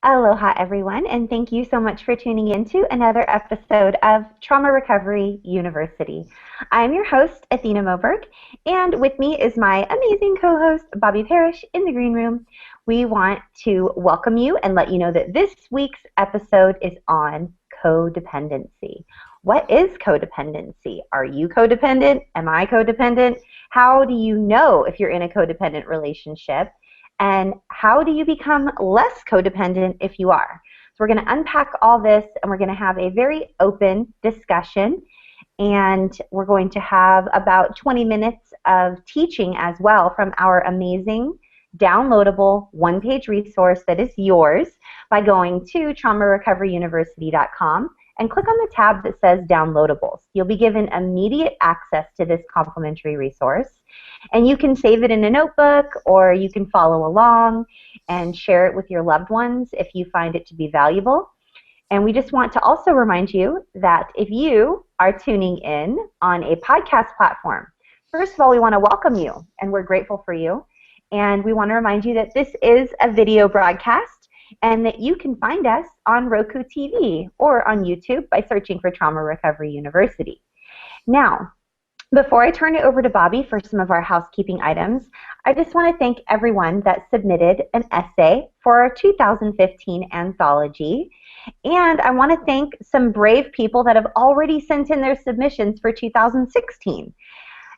Aloha, everyone, and thank you so much for tuning in to another episode of Trauma Recovery University. I'm your host, Athena Moberg, and with me is my amazing co-host, Bobby Parrish, in the green room. We want to welcome you and let you know that this week's episode is on codependency. What is codependency? Are you codependent? Am I codependent? How do you know if you're in a codependent relationship? And how do you become less codependent if you are? So we're going to unpack all this, and we're going to have a very open discussion, and we're going to have about 20 minutes of teaching as well from our amazing downloadable one-page resource that is yours by going to traumarecoveryuniversity.com and click on the tab that says Downloadables. You'll be given immediate access to this complimentary resource, and you can save it in a notebook, or you can follow along and share it with your loved ones if you find it to be valuable. And we just want to also remind you that if you are tuning in on a podcast platform, first of all, we want to welcome you, and we're grateful for you. And we want to remind you that this is a video broadcast, and that you can find us on Roku TV or on YouTube by searching for Trauma Recovery University. Now, before I turn it over to Bobby for some of our housekeeping items, I just want to thank everyone that submitted an essay for our 2015 anthology. And I want to thank some brave people that have already sent in their submissions for 2016.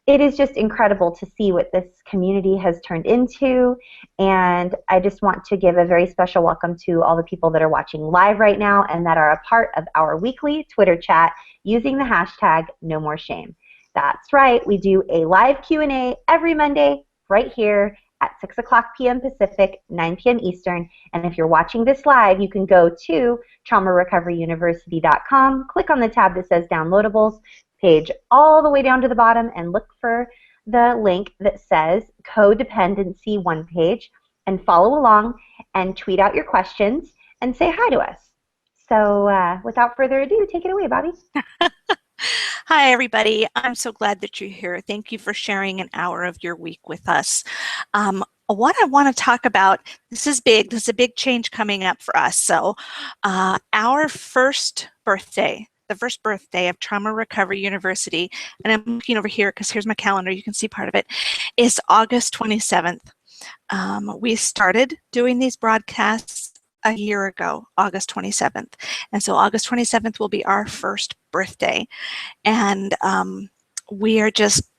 It is just incredible to see what this community has turned into, and I just want to give a very special welcome to all the people that are watching live right now and that are a part of our weekly Twitter chat using the hashtag #NoMoreShame. That's right, we do a live Q&A every Monday right here at 6 o'clock p.m. Pacific, 9 p.m. Eastern, and if you're watching this live, you can go to traumarecoveryuniversity.com, click on the tab that says Downloadables, page all the way down to the bottom, and look for the link that says Codependency One Page, and follow along and tweet out your questions and say hi to us. So without further ado, take it away, Bobby. Hi, everybody. I'm so glad that you're here. Thank you for sharing an hour of your week with us. What I want to talk about, this is big. This is a big change coming up for us. So our first birthday, the first birthday of Trauma Recovery University, and I'm looking over here because here's my calendar, you can see part of it, is August 27th. We started doing these broadcasts a year ago, August 27th. And so August 27th will be our first birthday. And we are just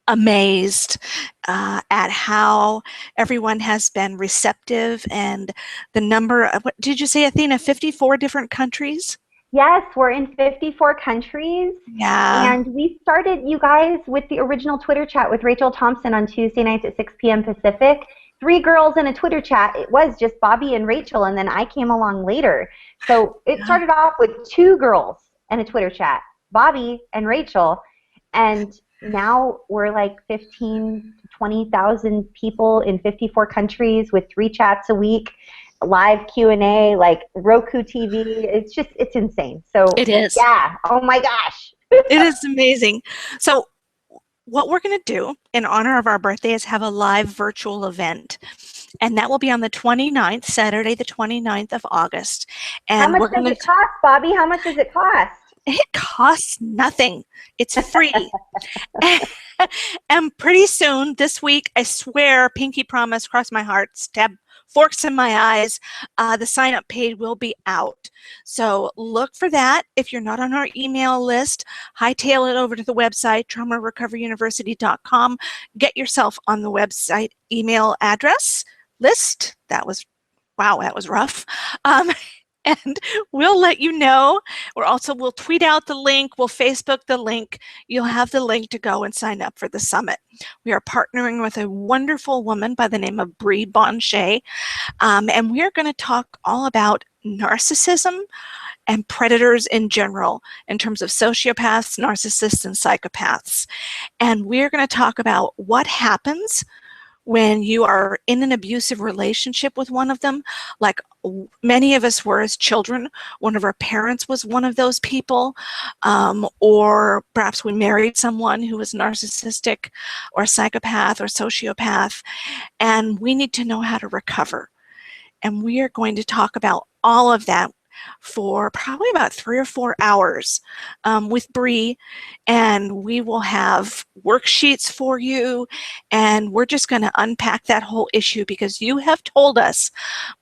amazed at how everyone has been receptive, and the number of, what did you say, Athena, 54 different countries? Yes, we're in 54 countries. Yeah. And we started, you guys, with the original Twitter chat with Rachel Thompson on Tuesday nights at 6 p.m. Pacific. 3 girls in a Twitter chat. It was just Bobby and Rachel, and then I came along later. So it started off with 2 girls in a Twitter chat, Bobby and Rachel, and now we're like 15 to 20,000 people in 54 countries with 3 chats a week, live Q&A, like Roku TV. It's insane. So it is. Yeah. Oh my gosh. It is amazing. So what we're going to do in honor of our birthday is have a live virtual event, and that will be on the 29th, Saturday the 29th of August. And how much does it cost, Bobby? How much does it cost? It costs nothing. It's free. And pretty soon this week, I swear, pinky promise, cross my heart, stab forks in my eyes, the sign-up page will be out. So look for that. If you're not on our email list, hightail it over to the website, traumarecoveryuniversity.com. Get yourself on the website email address list. Wow, that was rough. And we'll let you know. We'll tweet out the link. We'll Facebook the link. You'll have the link to go and sign up for the summit. We are partnering with a wonderful woman by the name of Bree Bonchet, and we're going to talk all about narcissism and predators in general in terms of sociopaths, narcissists, and psychopaths. And we're going to talk about what happens when you are in an abusive relationship with one of them, like many of us were as children. One of our parents was one of those people, or perhaps we married someone who was narcissistic or psychopath or sociopath, and we need to know how to recover. and we are going to talk about all of that for probably about 3 or 4 hours with Bree, and we will have worksheets for you, and we're just going to unpack that whole issue because you have told us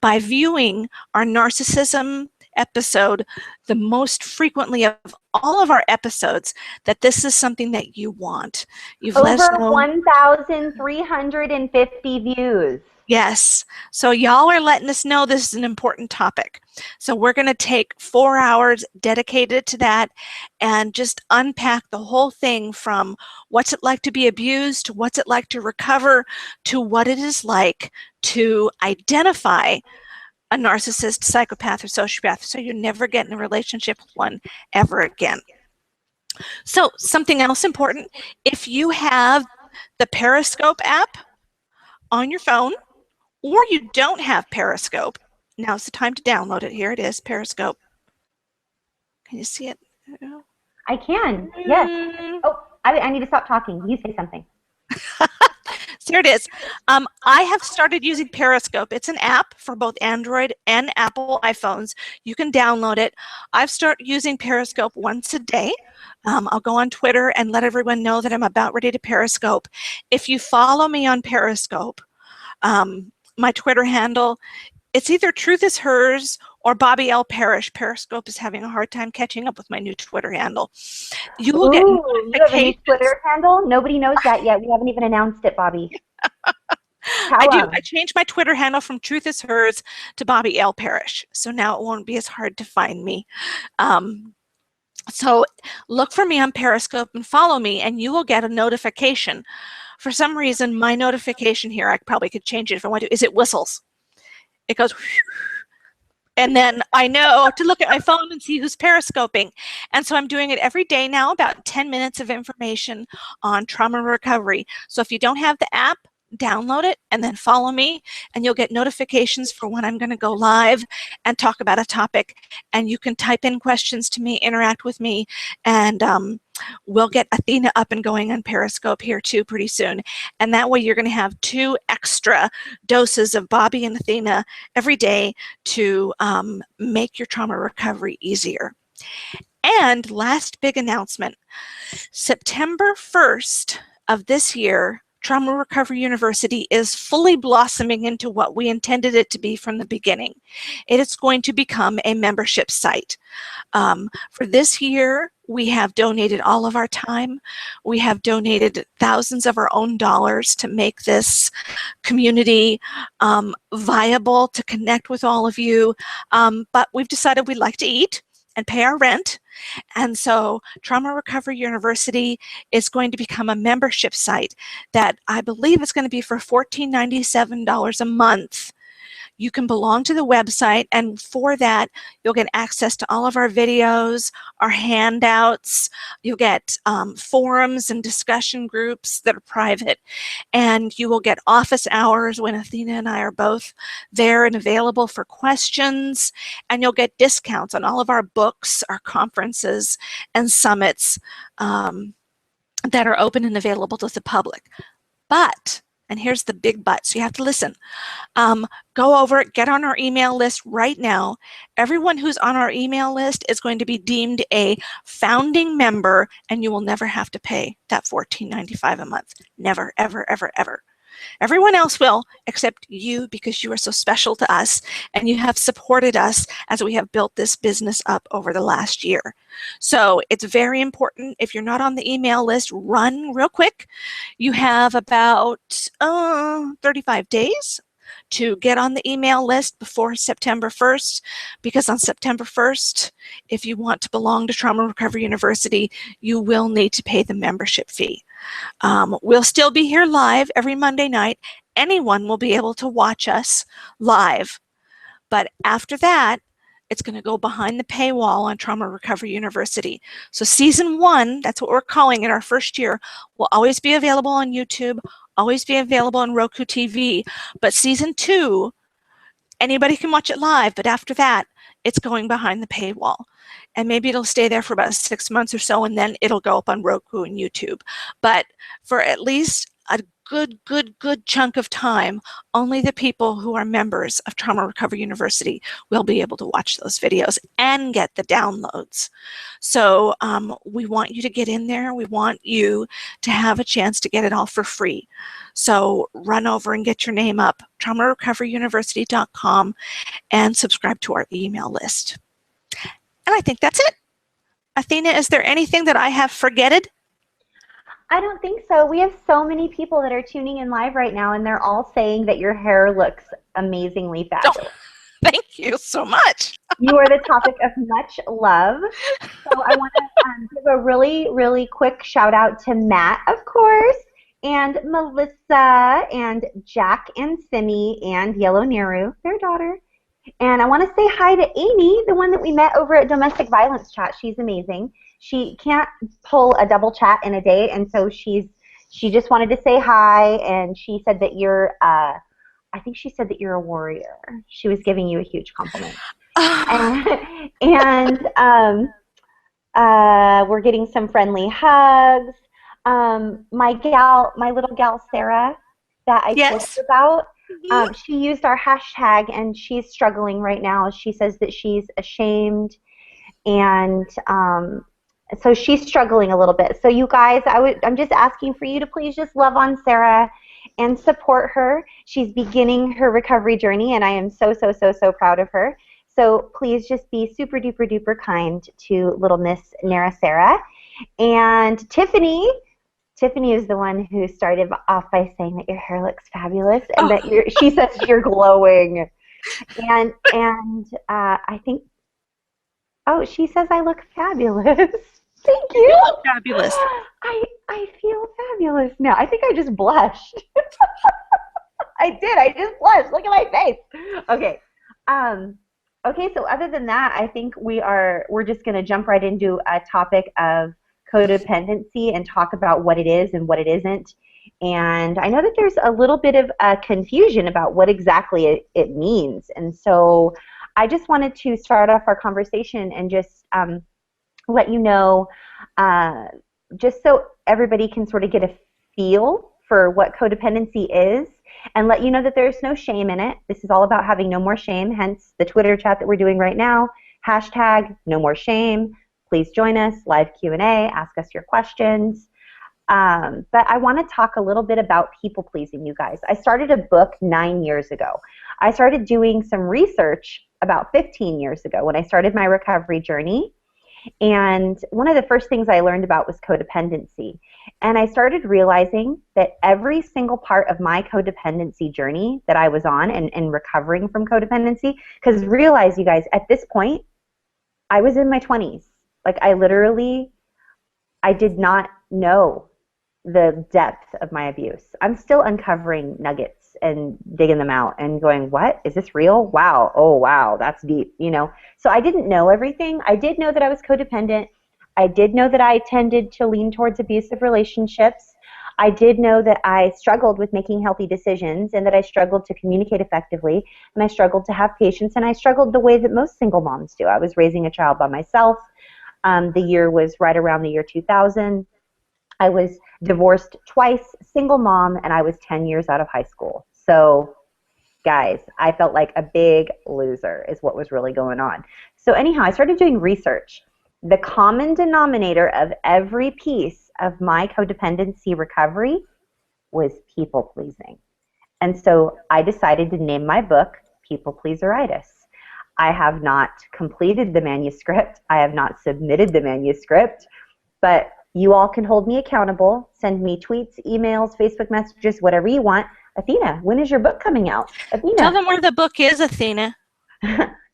by viewing our narcissism episode the most frequently of all of our episodes that this is something that you want. You've let us Over know. 1,350 views. Yes. So y'all are letting us know this is an important topic. So we're going to take 4 hours dedicated to that and just unpack the whole thing from what's it like to be abused, to what's it like to recover, to what it is like to identify a narcissist, psychopath, or sociopath, so you never get in a relationship with one ever again. So something else important, if you have the Periscope app on your phone, or you don't have Periscope, now's the time to download it. Here it is, Periscope. Can you see it? I can, yes. Oh, I need to stop talking. You say something. So here it is. I have started using Periscope. It's an app for both Android and Apple iPhones. You can download it. I've started using Periscope once a day. I'll go on Twitter and let everyone know that I'm about ready to Periscope. If you follow me on Periscope, my Twitter handle, it's either Truth is Hers or Bobby L. Parrish. Periscope is having a hard time catching up with my new Twitter handle. You will get notifications. You have a new Twitter handle? Nobody knows that yet. We haven't even announced it, Bobby. I do. I changed my Twitter handle from Truth is Hers to Bobby L. Parrish. So now it won't be as hard to find me. So look for me on Periscope and follow me, and you will get a notification. For some reason, my notification here, I probably could change it if I want to, is it whistles. It goes, and then I know to look at my phone and see who's periscoping. And so I'm doing it every day now, about 10 minutes of information on trauma recovery. So if you don't have the app, download it and then follow me, and you'll get notifications for when I'm going to go live and talk about a topic. And you can type in questions to me, interact with me, and we'll get Athena up and going on Periscope here too pretty soon. And that way you're going to have 2 extra doses of Bobby and Athena every day to make your trauma recovery easier. And last big announcement, September 1st of this year, Trauma Recovery University is fully blossoming into what we intended it to be from the beginning. It is going to become a membership site. For this year, we have donated all of our time. We have donated thousands of our own dollars to make this community viable, to connect with all of you. But we've decided we'd like to eat and pay our rent. And so Trauma Recovery University is going to become a membership site that I believe is going to be for $14.97 a month. You can belong to the website, and for that, you'll get access to all of our videos, our handouts. You'll get forums and discussion groups that are private, and you will get office hours when Athena and I are both there and available for questions, and you'll get discounts on all of our books, our conferences, and summits that are open and available to the public. But, and here's the big but, so you have to listen. Go over it, get on our email list right now. Everyone who's on our email list is going to be deemed a founding member, and you will never have to pay that $14.95 a month. Never, ever, ever, ever. Everyone else will, except you, because you are so special to us and you have supported us as we have built this business up over the last year. So it's very important. If you're not on the email list, run real quick. You have about 35 days to get on the email list before September 1st, because on September 1st, if you want to belong to Trauma Recovery University, you will need to pay the membership fee. We'll still be here live every Monday night. Anyone will be able to watch us live. But after that, it's going to go behind the paywall on Trauma Recovery University. So season 1, that's what we're calling it, our first year, will always be available on YouTube, always be available on Roku TV. But season 2, anybody can watch it live, but after that, it's going behind the paywall. And maybe it'll stay there for about 6 months or so, and then it'll go up on Roku and YouTube. But for at least a good chunk of time, only the people who are members of Trauma Recovery University will be able to watch those videos and get the downloads. So we want you to get in there. We want you to have a chance to get it all for free. So run over and get your name up, traumarecoveryuniversity.com, and subscribe to our email list. And I think that's it. Athena, is there anything that I have forgetted? I don't think so. We have so many people that are tuning in live right now, and they're all saying that your hair looks amazingly fabulous. Oh, thank you so much. You are the topic of much love. So I want to give a really quick shout out to Matt, of course, and Melissa, and Jack and Simi, and Yellow Neru, their daughter. And I want to say hi to Amy, the one that we met over at Domestic Violence Chat. She's amazing. She can't pull a double chat in a day, and so she just wanted to say hi, and she said that you're, I think she said that you're a warrior. She was giving you a huge compliment. We're getting some friendly hugs. My little gal Sarah that I Yes. spoke about, she used our hashtag, and she's struggling right now. She says that she's ashamed, and so she's struggling a little bit. So you guys, I'm just asking for you to please just love on Sarah and support her. She's beginning her recovery journey, and I am so proud of her. So please just be super duper kind to little Miss Nara Sarah. And Tiffany is the one who started off by saying that your hair looks fabulous, and that she says you're glowing. And I think, she says I look fabulous. Thank you. You look fabulous. I feel fabulous now. I think I just blushed. I did. I just blushed. Look at my face. Okay. Okay. So other than that, I think we're just going to jump right into a topic of codependency and talk about what it is and what it isn't. And I know that there's a little bit of confusion about what exactly it means. And so I just wanted to start off our conversation and just let you know, just so everybody can sort of get a feel for what codependency is, and let you know that there's no shame in it. This is all about having no more shame, hence the Twitter chat that we're doing right now, hashtag no more shame. Please join us, live Q&A, ask us your questions. But I want to talk a little bit about people-pleasing, you guys. I started a book 9 years ago. I started doing some research about 15 years ago when I started my recovery journey. And one of the first things I learned about was codependency. And I started realizing that every single part of my codependency journey that I was on and recovering from codependency, because realize, you guys, at this point, I was in my 20s. Like, I did not know the depth of my abuse. I'm still uncovering nuggets and digging them out and going, what? Is this real? Wow. Oh, wow. That's deep, you know? So I didn't know everything. I did know that I was codependent. I did know that I tended to lean towards abusive relationships. I did know that I struggled with making healthy decisions, and that I struggled to communicate effectively, and I struggled to have patience, and I struggled the way that most single moms do. I was raising a child by myself. The year was right around the year 2000. I was divorced twice, single mom, and I was 10 years out of high school. So, guys, I felt like a big loser is what was really going on. So anyhow, I started doing research. The common denominator of every piece of my codependency recovery was people-pleasing. And so I decided to name my book People Pleaseritis. I have not completed the manuscript. I have not submitted the manuscript, but you all can hold me accountable. Send me tweets, emails, Facebook messages, whatever you want. Athena, when is your book coming out? Athena. Tell them where the book is, Athena.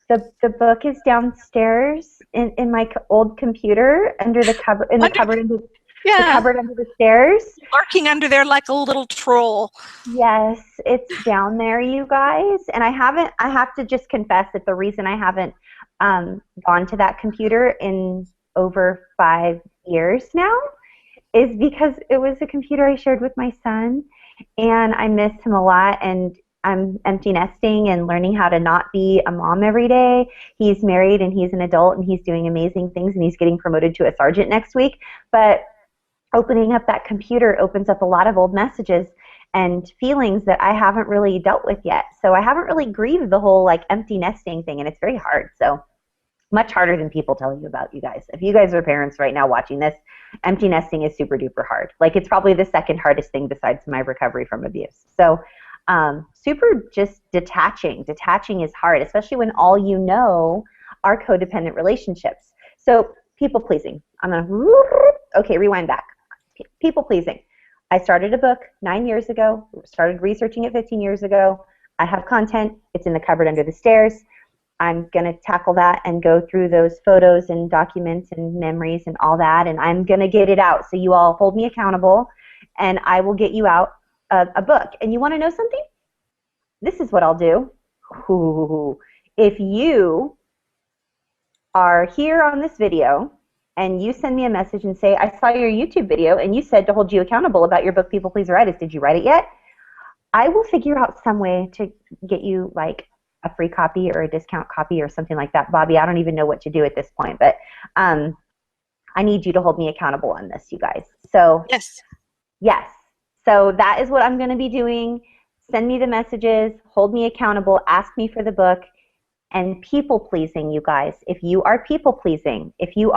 The book is downstairs in my old computer under the cupboard, the cupboard under the stairs. Lurking under there like a little troll. Yes, it's down there, you guys. And I have to just confess that the reason I haven't gone to that computer in over 5 years now is because it was a computer I shared with my son, and I miss him a lot, and I'm empty nesting and learning how to not be a mom every day. He's married and he's an adult and he's doing amazing things, and he's getting promoted to a sergeant next week. But opening up that computer opens up a lot of old messages, and feelings that I haven't really dealt with yet. So I haven't really grieved the whole like empty nesting thing, and it's very hard. So much harder than people tell you about, you guys. If you guys are parents right now watching this, empty nesting is super duper hard. Like it's probably the second hardest thing besides my recovery from abuse. So super just detaching. Detaching is hard, especially when all you know are codependent relationships. So people pleasing. Okay, rewind back. People pleasing. I started a book 9 years ago, started researching it 15 years ago. I have content. It's in the cupboard under the stairs. I'm going to tackle that and go through those photos and documents and memories and all that, and I'm going to get it out. So you all hold me accountable, and I will get you out a book. And you want to know something? This is what I'll do. Ooh. If you are here on this video and you send me a message and say, I saw your YouTube video and you said to hold you accountable about your book, People Pleaseritis. Did you write it yet? I will figure out some way to get you like a free copy or a discount copy or something like that. Bobby, I don't even know what to do at this point, but I need you to hold me accountable on this, you guys. So yes. So that is what I'm going to be doing. Send me the messages, hold me accountable, ask me for the book. And people pleasing, you guys. If you are people pleasing, if you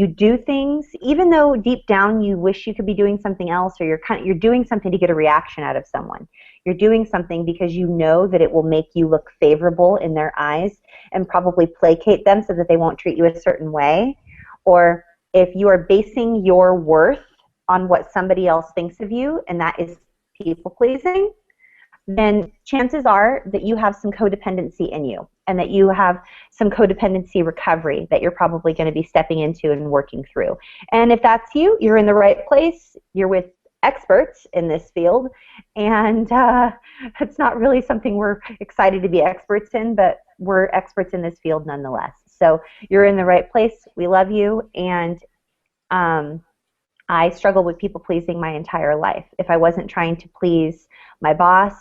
do things, even though deep down you wish you could be doing something else, or you're doing something to get a reaction out of someone. You're doing something because you know that it will make you look favorable in their eyes and probably placate them so that they won't treat you a certain way. Or if you are basing your worth on what somebody else thinks of you, and that is people pleasing, then chances are that you have some codependency in you and that you have some codependency recovery that you're probably going to be stepping into and working through. And if that's you, you're in the right place. You're with experts in this field, and it's not really something we're excited to be experts in, but we're experts in this field nonetheless. So you're in the right place. We love you, and I struggled with people pleasing my entire life. If I wasn't trying to please my boss,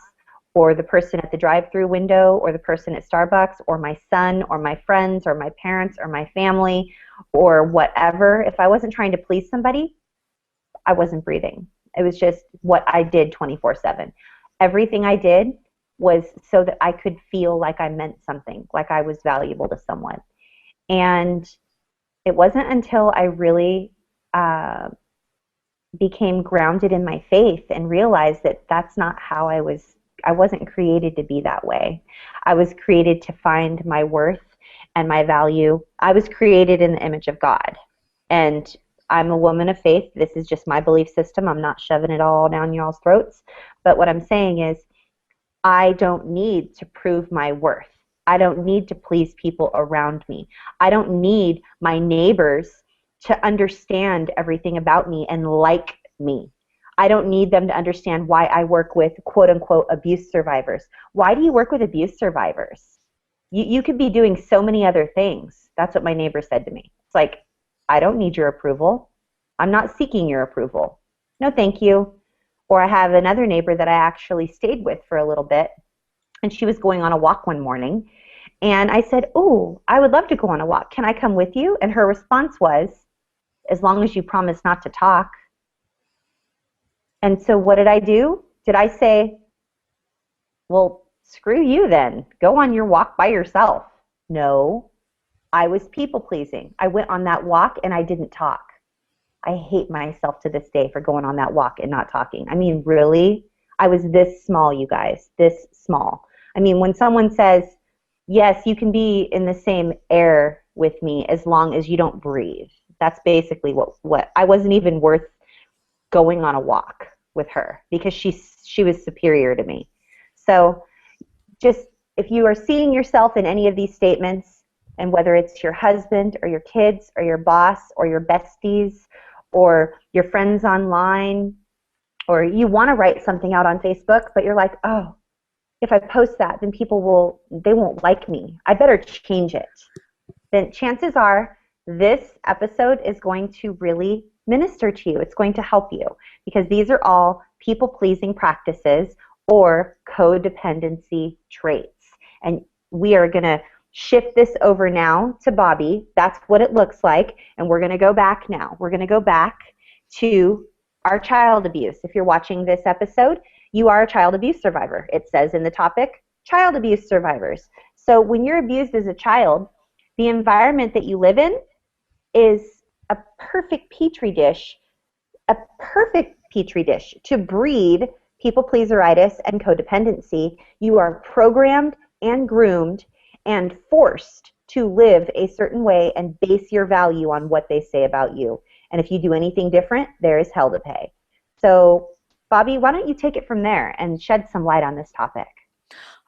or the person at the drive-through window, or the person at Starbucks, or my son, or my friends, or my parents, or my family, or whatever, if I wasn't trying to please somebody, I wasn't breathing. It was just what I did 24/7. Everything I did was so that I could feel like I meant something, like I was valuable to someone. And it wasn't until I really became grounded in my faith and realized that that's not how I wasn't created to be that way. I was created to find my worth and my value. I was created in the image of God. And I'm a woman of faith. This is just my belief system. I'm not shoving it all down y'all's throats. But what I'm saying is I don't need to prove my worth. I don't need to please people around me. I don't need my neighbors to understand everything about me and like me. I don't need them to understand why I work with quote-unquote abuse survivors. Why do you work with abuse survivors? You could be doing so many other things. That's what my neighbor said to me. It's like, I don't need your approval. I'm not seeking your approval. No, thank you. Or I have another neighbor that I actually stayed with for a little bit, and she was going on a walk one morning, and I said, oh, I would love to go on a walk. Can I come with you? And her response was, as long as you promise not to talk. And so what did I do? Did I say, well, screw you then. Go on your walk by yourself? No. I was people-pleasing. I went on that walk and I didn't talk. I hate myself to this day for going on that walk and not talking. I mean, really? I was this small, you guys, this small. I mean, when someone says, yes, you can be in the same air with me as long as you don't breathe. That's basically what I wasn't even worth going on a walk with her because she was superior to me. So just if you are seeing yourself in any of these statements, and whether it's your husband or your kids or your boss or your besties or your friends online, or you want to write something out on Facebook, but you're like, oh, if I post that, then they won't like me. I better change it. Then chances are this episode is going to really minister to you. It's going to help you because these are all people-pleasing practices or codependency traits. And we are going to shift this over now to Bobby. That's what it looks like. And we're going to go back now. We're going to go back to are child abuse. If you're watching this episode, you are a child abuse survivor. It says in the topic, child abuse survivors. So when you're abused as a child, the environment that you live in is a perfect petri dish to breed people pleaseritis and codependency. You are programmed and groomed and forced to live a certain way and base your value on what they say about you. And if you do anything different, there is hell to pay. So, Bobby, why don't you take it from there and shed some light on this topic?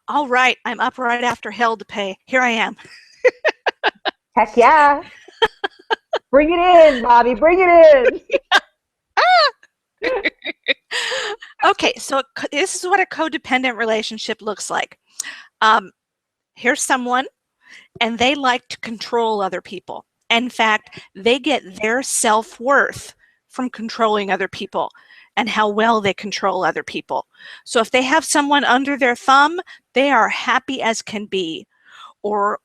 All right, I'm up right after hell to pay. Here I am. Heck yeah. Bring it in, Bobby, bring it in. Okay, so this is what a codependent relationship looks like. Here's someone, and they like to control other people. In fact, they get their self-worth from controlling other people and how well they control other people. So if they have someone under their thumb, they are happy as can be. Or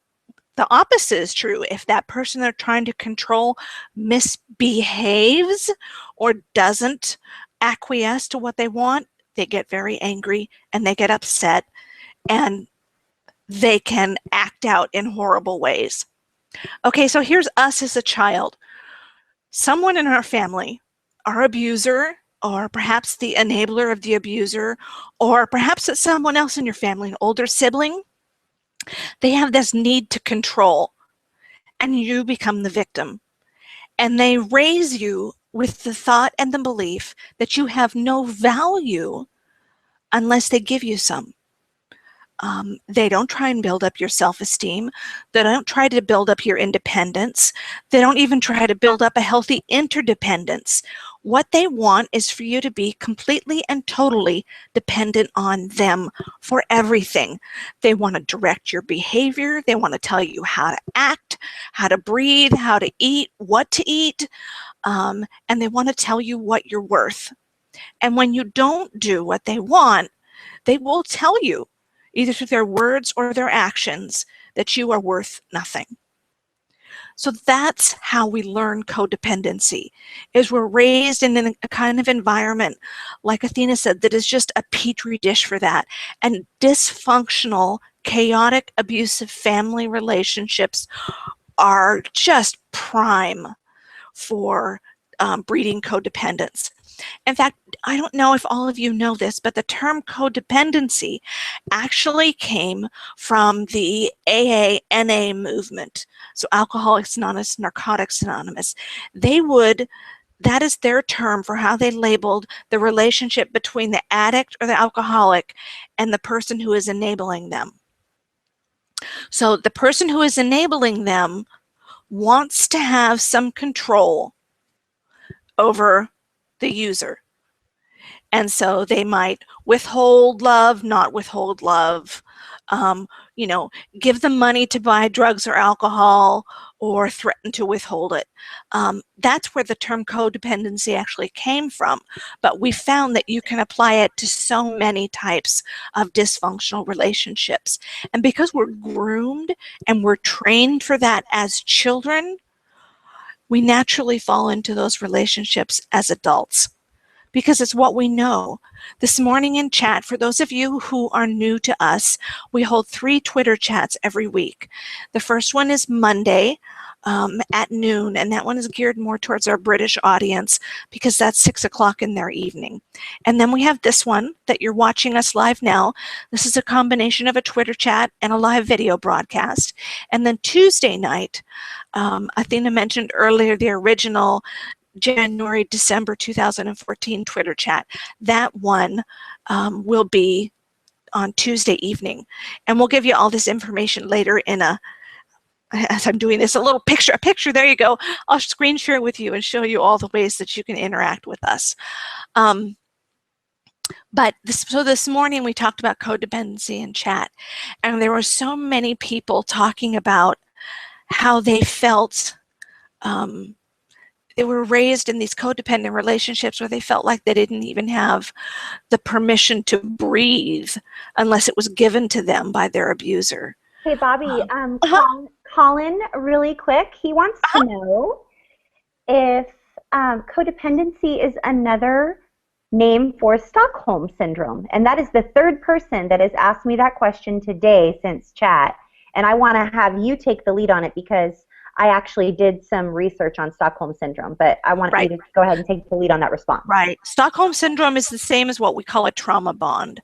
the opposite is true. If that person they're trying to control misbehaves or doesn't acquiesce to what they want, they get very angry and they get upset, and they can act out in horrible ways. Okay, so here's us as a child. Someone in our family, our abuser, or perhaps the enabler of the abuser, or perhaps it's someone else in your family, an older sibling, they have this need to control, and you become the victim. And they raise you with the thought and the belief that you have no value unless they give you some. They don't try and build up your self-esteem. They don't try to build up your independence. They don't even try to build up a healthy interdependence. What they want is for you to be completely and totally dependent on them for everything. They want to direct your behavior. They want to tell you how to act, how to breathe, how to eat, what to eat, and they want to tell you what you're worth. And when you don't do what they want, they will tell you, either through their words or their actions, that you are worth nothing. So that's how we learn codependency, is we're raised in a kind of environment, like Athena said, that is just a petri dish for that. And dysfunctional, chaotic, abusive family relationships are just prime for breeding codependence. In fact, I don't know if all of you know this, but the term codependency actually came from the AA-NA movement. So Alcoholics Anonymous, Narcotics Anonymous. That is their term for how they labeled the relationship between the addict or the alcoholic and the person who is enabling them. So the person who is enabling them wants to have some control over the user. And so they might withhold love, not withhold love, give them money to buy drugs or alcohol, or threaten to withhold it. That's where the term codependency actually came from. But we found that you can apply it to so many types of dysfunctional relationships. And because we're groomed and we're trained for that as children, we naturally fall into those relationships as adults, because it's what we know. This morning in chat, for those of you who are new to us, we hold 3 Twitter chats every week. The first one is Monday at noon, and that one is geared more towards our British audience because that's 6 o'clock in their evening. And then we have this one that you're watching us live now. This is a combination of a Twitter chat and a live video broadcast. And then Tuesday night, Athena mentioned earlier the original January-December 2014 Twitter chat. That one will be on Tuesday evening. And we'll give you all this information later in as I'm doing this, a picture, there you go. I'll screen share with you and show you all the ways that you can interact with us. So this morning we talked about codependency in chat, and there were so many people talking about how they felt they were raised in these codependent relationships where they felt like they didn't even have the permission to breathe unless it was given to them by their abuser. Hey, Bobby, Colin, really quick, he wants to know if codependency is another name for Stockholm Syndrome. And that is the third person that has asked me that question today since chat. And I want to have you take the lead on it because I actually did some research on Stockholm Syndrome. But I want you to go ahead and take the lead on that response. Right. Stockholm Syndrome is the same as what we call a trauma bond.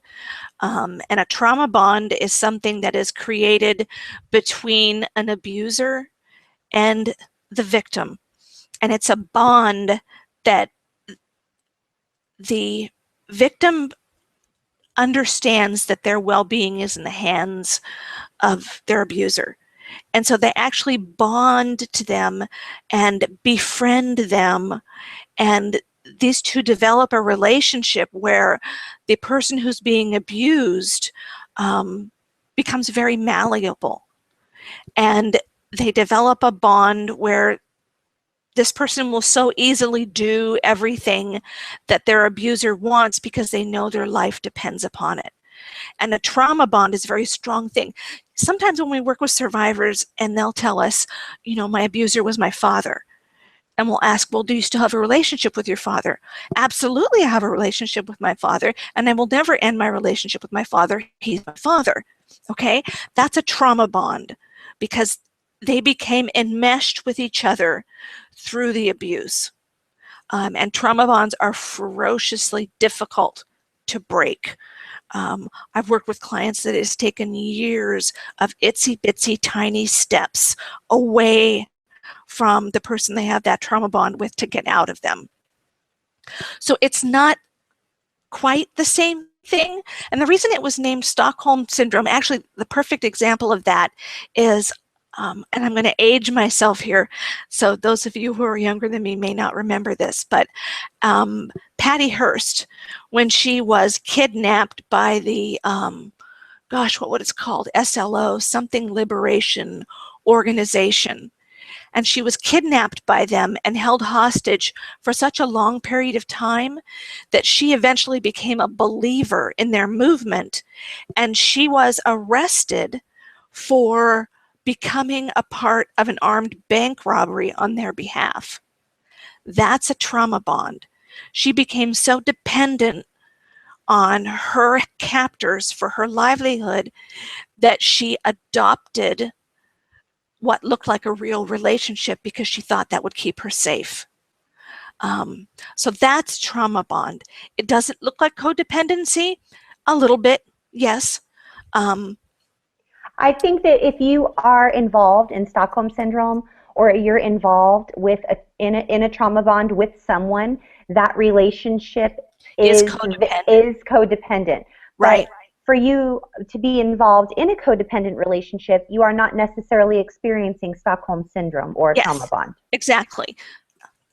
And a trauma bond is something that is created between an abuser and the victim. And it's a bond that the victim understands that their well-being is in the hands of their abuser. And so they actually bond to them and befriend them, and these two develop a relationship where the person who's being abused becomes very malleable. And they develop a bond where this person will so easily do everything that their abuser wants because they know their life depends upon it. And a trauma bond is a very strong thing. Sometimes when we work with survivors and they'll tell us, you know, my abuser was my father. And we'll ask, well, do you still have a relationship with your father? Absolutely, I have a relationship with my father, and I will never end my relationship with my father. He's my father. Okay? That's a trauma bond because they became enmeshed with each other through the abuse. And trauma bonds are ferociously difficult to break. I've worked with clients that it's taken years of itsy bitsy tiny steps away from the person they have that trauma bond with to get out of them. So it's not quite the same thing. And the reason it was named Stockholm Syndrome, actually the perfect example of that is, and I'm going to age myself here, so those of you who are younger than me may not remember this, but Patty Hearst, when she was kidnapped by the, what was it called? SLO, Something Liberation Organization. And she was kidnapped by them and held hostage for such a long period of time that she eventually became a believer in their movement. And she was arrested for becoming a part of an armed bank robbery on their behalf. That's a trauma bond. She became so dependent on her captors for her livelihood that she adopted what looked like a real relationship because she thought that would keep her safe. So that's trauma bond. It doesn't look like codependency. A little bit, yes. I think that if you are involved in Stockholm Syndrome or you're involved with in a trauma bond with someone, that relationship is codependent. Right. But for you to be involved in a codependent relationship, you are not necessarily experiencing Stockholm Syndrome or a trauma bond. Exactly.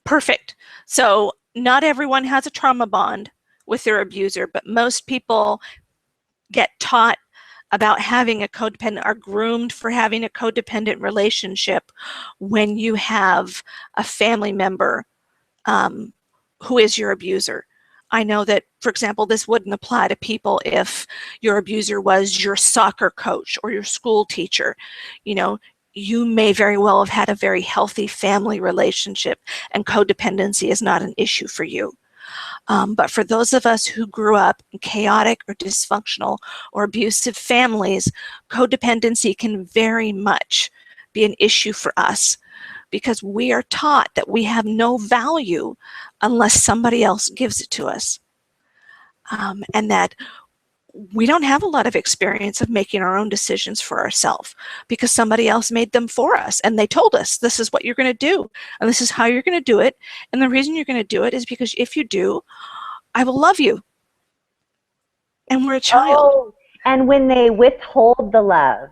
Perfect. So not everyone has a trauma bond with their abuser, but most people get taught about having a codependent, are groomed for having a codependent relationship when you have a family member who is your abuser. I know that, for example, this wouldn't apply to people if your abuser was your soccer coach or your school teacher. You know, you may very well have had a very healthy family relationship and codependency is not an issue for you. But for those of us who grew up in chaotic or dysfunctional or abusive families, codependency can very much be an issue for us because we are taught that we have no value unless somebody else gives it to us. And that we don't have a lot of experience of making our own decisions for ourselves because somebody else made them for us and they told us this is what you're going to do and this is how you're going to do it, and the reason you're going to do it is because if you do, I will love you. And we're a child. Oh, and when they withhold the love,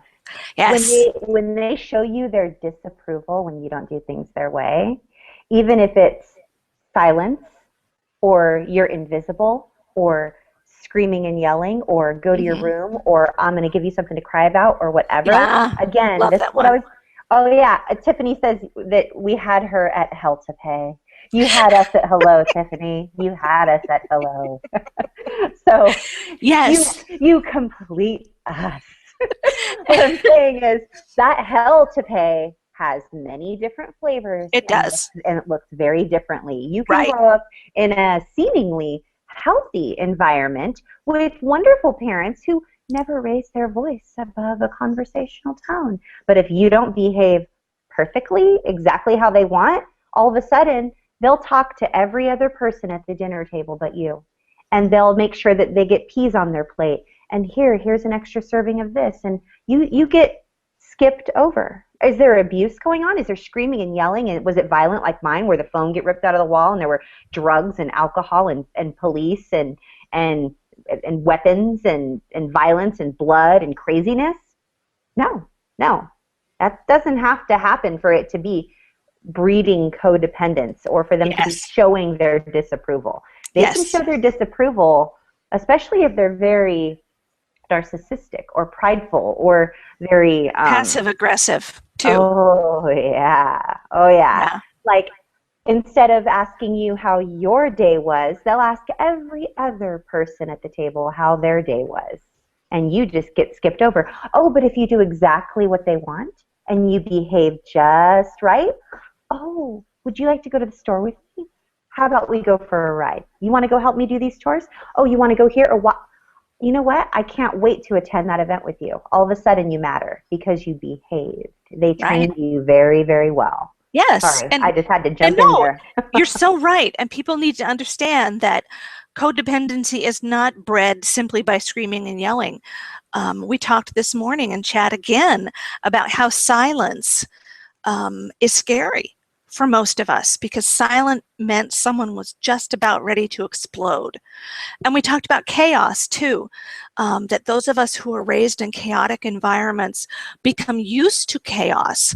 yes, when they show you their disapproval when you don't do things their way, even if it's silence or you're invisible or screaming and yelling or go to your room or I'm going to give you something to cry about or whatever. Yeah, again, this is what I was. Oh yeah, Tiffany says that we had her at Hell to Pay. You had us at hello, Tiffany. You had us at hello. So yes, you complete us. What I'm saying is that Hell to Pay has many different flavors. It does. And it looks very differently. You can Right. grow up in a seemingly healthy environment with wonderful parents who never raise their voice above a conversational tone. But if you don't behave perfectly, exactly how they want, all of a sudden they'll talk to every other person at the dinner table but you. And they'll make sure that they get peas on their plate. And here's an extra serving of this. And you get skipped over. Is there abuse going on? Is there screaming and yelling? And was it violent like mine, where the phone get ripped out of the wall and there were drugs and alcohol and police and weapons and violence and blood and craziness? No. That doesn't have to happen for it to be breeding codependence or for them to be showing their disapproval. They can show their disapproval, especially if they're very narcissistic or prideful or very passive aggressive too. Oh yeah. Like, instead of asking you how your day was, they'll ask every other person at the table how their day was. And you just get skipped over. Oh, but if you do exactly what they want and you behave just right, oh, would you like to go to the store with me? How about we go for a ride? You want to go help me do these chores? Oh, you want to go here or what? You know what? I can't wait to attend that event with you. All of a sudden you matter because you behaved. They trained you very, very well. Yes. Sorry, I just had to jump in there. You're so right. And people need to understand that codependency is not bred simply by screaming and yelling. We talked this morning in chat again about how silence is scary for most of us, because silent meant someone was just about ready to explode. And we talked about chaos too, that those of us who are raised in chaotic environments become used to chaos.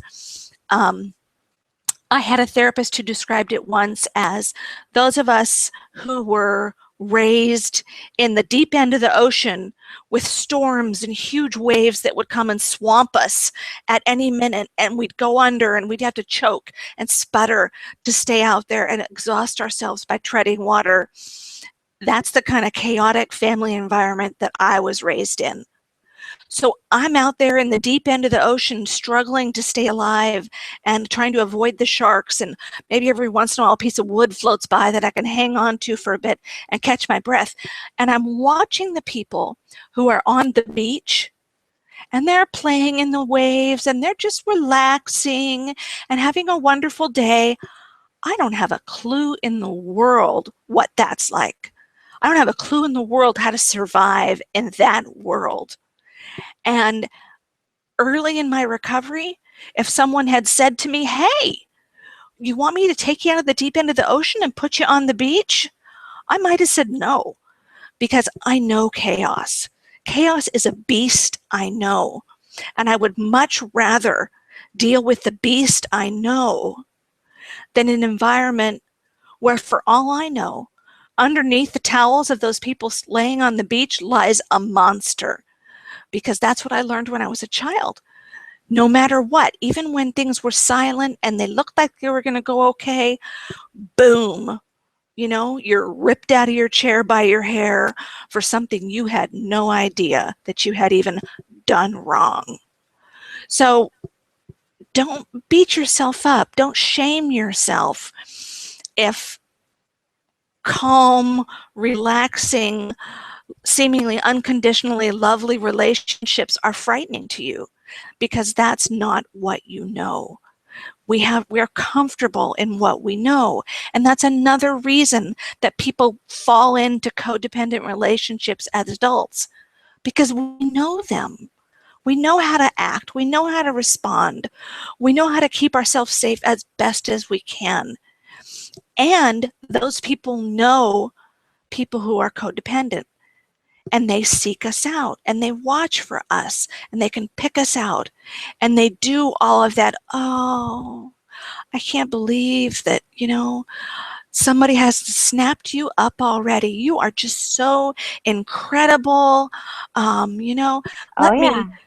I had a therapist who described it once as those of us who were raised in the deep end of the ocean with storms and huge waves that would come and swamp us at any minute, and we'd go under and we'd have to choke and sputter to stay out there and exhaust ourselves by treading water. That's the kind of chaotic family environment that I was raised in. So I'm out there in the deep end of the ocean struggling to stay alive and trying to avoid the sharks, and maybe every once in a while a piece of wood floats by that I can hang on to for a bit and catch my breath. And I'm watching the people who are on the beach, and they're playing in the waves and they're just relaxing and having a wonderful day. I don't have a clue in the world what that's like. I don't have a clue in the world how to survive in that world. And early in my recovery, if someone had said to me, hey, you want me to take you out of the deep end of the ocean and put you on the beach? I might have said no, because I know chaos. Chaos is a beast I know. And I would much rather deal with the beast I know than an environment where, for all I know, underneath the towels of those people laying on the beach lies a monster. Because that's what I learned when I was a child. No matter what, even when things were silent and they looked like they were going to go okay, boom, you know, you're ripped out of your chair by your hair for something you had no idea that you had even done wrong. So don't beat yourself up. Don't shame yourself if calm, relaxing, seemingly unconditionally lovely relationships are frightening to you, because that's not what you know. We're comfortable in what we know. And that's another reason that people fall into codependent relationships as adults, because we know them. We know how to act. We know how to respond. We know how to keep ourselves safe as best as we can. And those people know people who are codependent. And they seek us out and they watch for us and they can pick us out and they do all of that. Oh, I can't believe that, you know, somebody has snapped you up already. You are just so incredible. You know,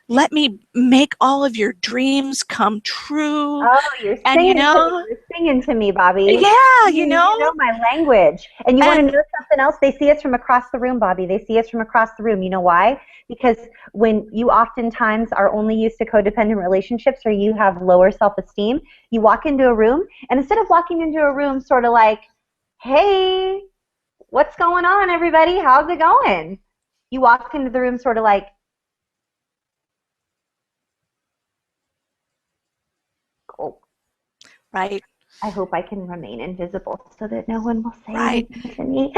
let me make all of your dreams come true. Oh, you're saying it. You're singing to me, Bobby. Yeah, you know my language. And you want to And- know something else? They see us from across the room, Bobby. They see us from across the room. You know why? Because when you oftentimes are only used to codependent relationships or you have lower self-esteem, you walk into a room, and instead of walking into a room sort of like, hey, what's going on, everybody? How's it going? You walk into the room sort of like, oh, right. I hope I can remain invisible so that no one will say Right. anything to me.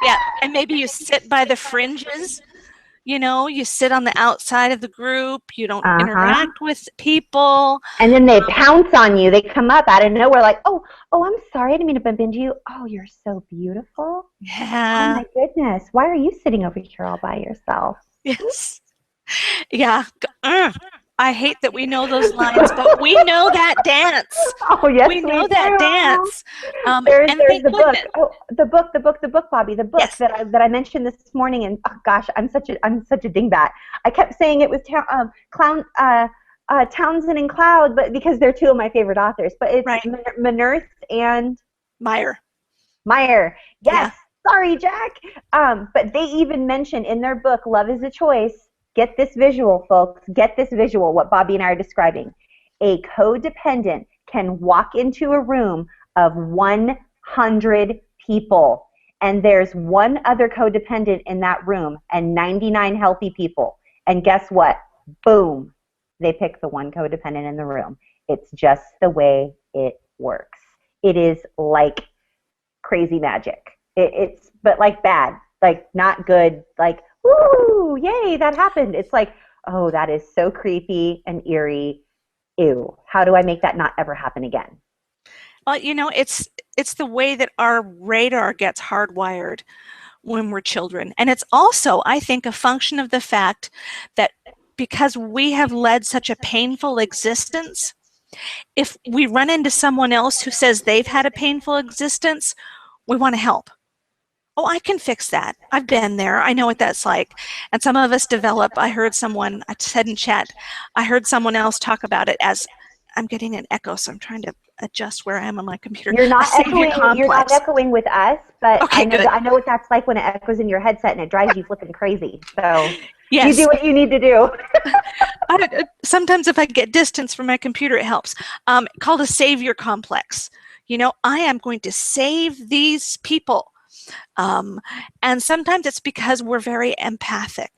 Yeah, and maybe you sit by the fringes. You sit on the outside of the group. You don't interact with people. And then they pounce on you. They come up out of nowhere like, oh, I'm sorry. I didn't mean to bump into you. Oh, you're so beautiful. Yeah. Oh, my goodness. Why are you sitting over here all by yourself? Yes. Yeah. I hate that we know those lines, but we know that dance. Oh, yes, we know that dance. There's and the book. Oh, the book, Bobby. The book Yes. that I mentioned this morning. And oh, gosh, I'm such a dingbat. I kept saying it was Townsend and Cloud, but because they're two of my favorite authors. But it's right. Manerth and Meyer. Yes. Yeah. Sorry, Jack. But they even mention in their book, Love is a Choice. Get this visual, folks. Get this visual, what Bobby and I are describing. A codependent can walk into a room of 100 people, and there's one other codependent in that room and 99 healthy people. And guess what? Boom. They pick the one codependent in the room. It's just the way it works. It is like crazy magic. It's but like bad, like not good, like, woo, yay, that happened. It's like, oh, that is so creepy and eerie. Ew. How do I make that not ever happen again? Well, it's the way that our radar gets hardwired when we're children. And it's also, I think, a function of the fact that because we have led such a painful existence, if we run into someone else who says they've had a painful existence, we want to help. Oh, I can fix that. I've been there. I know what that's like. And some of us develop, I said in chat, I heard someone else talk about it as, I'm getting an echo, so I'm trying to adjust where I am on my computer. You're not echoing with us, but okay, I know what that's like when it echoes in your headset and it drives you flipping crazy. So yes. You do what you need to do. Sometimes if I get distance from my computer, it helps. Called a savior complex. I am going to save these people. And sometimes it's because we're very empathic.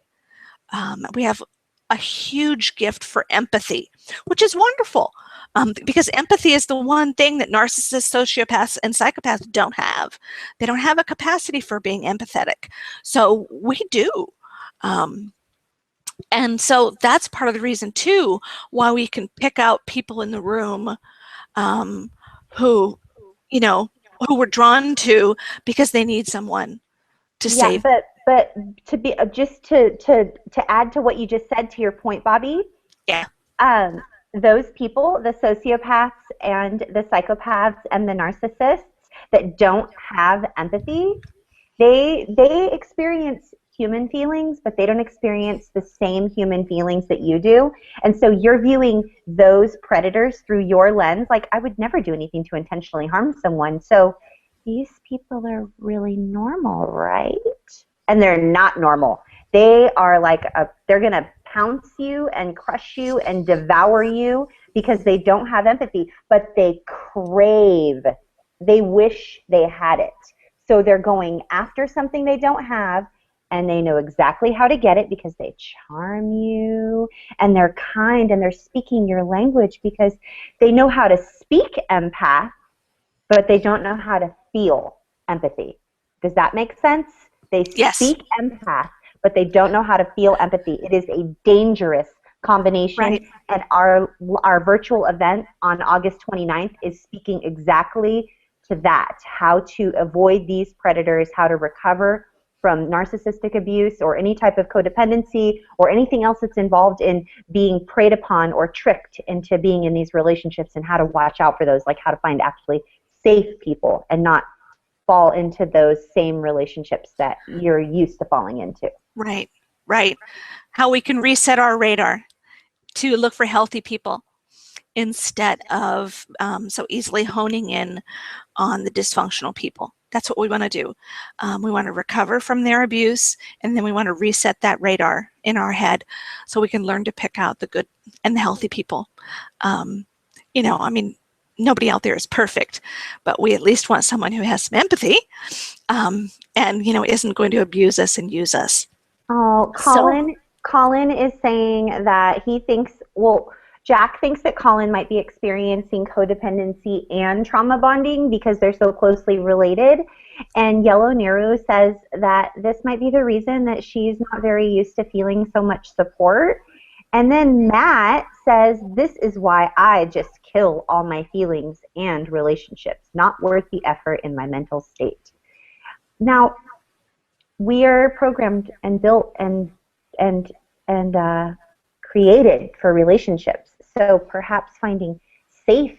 We have a huge gift for empathy, which is wonderful. Because empathy is the one thing that narcissists, sociopaths, and psychopaths don't have. They don't have a capacity for being empathetic. So we do. And so that's part of the reason, too, why we can pick out people in the room who we're drawn to because they need someone to save. But to be just to add to what you just said, to your point, Bobby. Yeah. Those people, the sociopaths and the psychopaths and the narcissists that don't have empathy, they experience human feelings, but they don't experience the same human feelings that you do. And so you're viewing those predators through your lens. Like, I would never do anything to intentionally harm someone. So these people are really normal, right? And they're not normal. They are like they're going to pounce you and crush you and devour you because they don't have empathy, but they crave, they wish they had it. So they're going after something they don't have, and they know exactly how to get it because they charm you, and they're kind, and they're speaking your language because they know how to speak empath, but they don't know how to feel empathy. Does that make sense? They speak empath, but they don't know how to feel empathy. It is a dangerous combination, right. And our virtual event on August 29th is speaking exactly to that, how to avoid these predators, how to recover from narcissistic abuse or any type of codependency or anything else that's involved in being preyed upon or tricked into being in these relationships, and how to watch out for those, like how to find actually safe people and not fall into those same relationships that you're used to falling into. Right, right. How we can reset our radar to look for healthy people. instead of so easily honing in on the dysfunctional people. That's what we want to do. We want to recover from their abuse, and then we want to reset that radar in our head so we can learn to pick out the good and the healthy people. You know, I mean, nobody out there is perfect, but we at least want someone who has some empathy and, you know, isn't going to abuse us and use us. Oh, Colin is saying that he thinks, well, Jack thinks that Colin might be experiencing codependency and trauma bonding because they're so closely related. And Yellow Nero says that this might be the reason that she's not very used to feeling so much support. And then Matt says, this is why I just kill all my feelings and relationships. Not worth the effort in my mental state. Now, we are programmed and built and created for relationships. So perhaps finding safe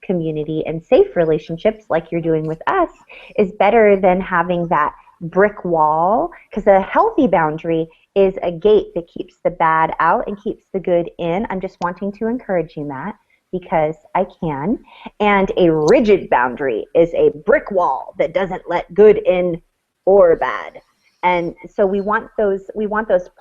community and safe relationships like you're doing with us is better than having that brick wall, because a healthy boundary is a gate that keeps the bad out and keeps the good in. I'm just wanting to encourage you, Matt, because I can. And a rigid boundary is a brick wall that doesn't let good in or bad. And so we want those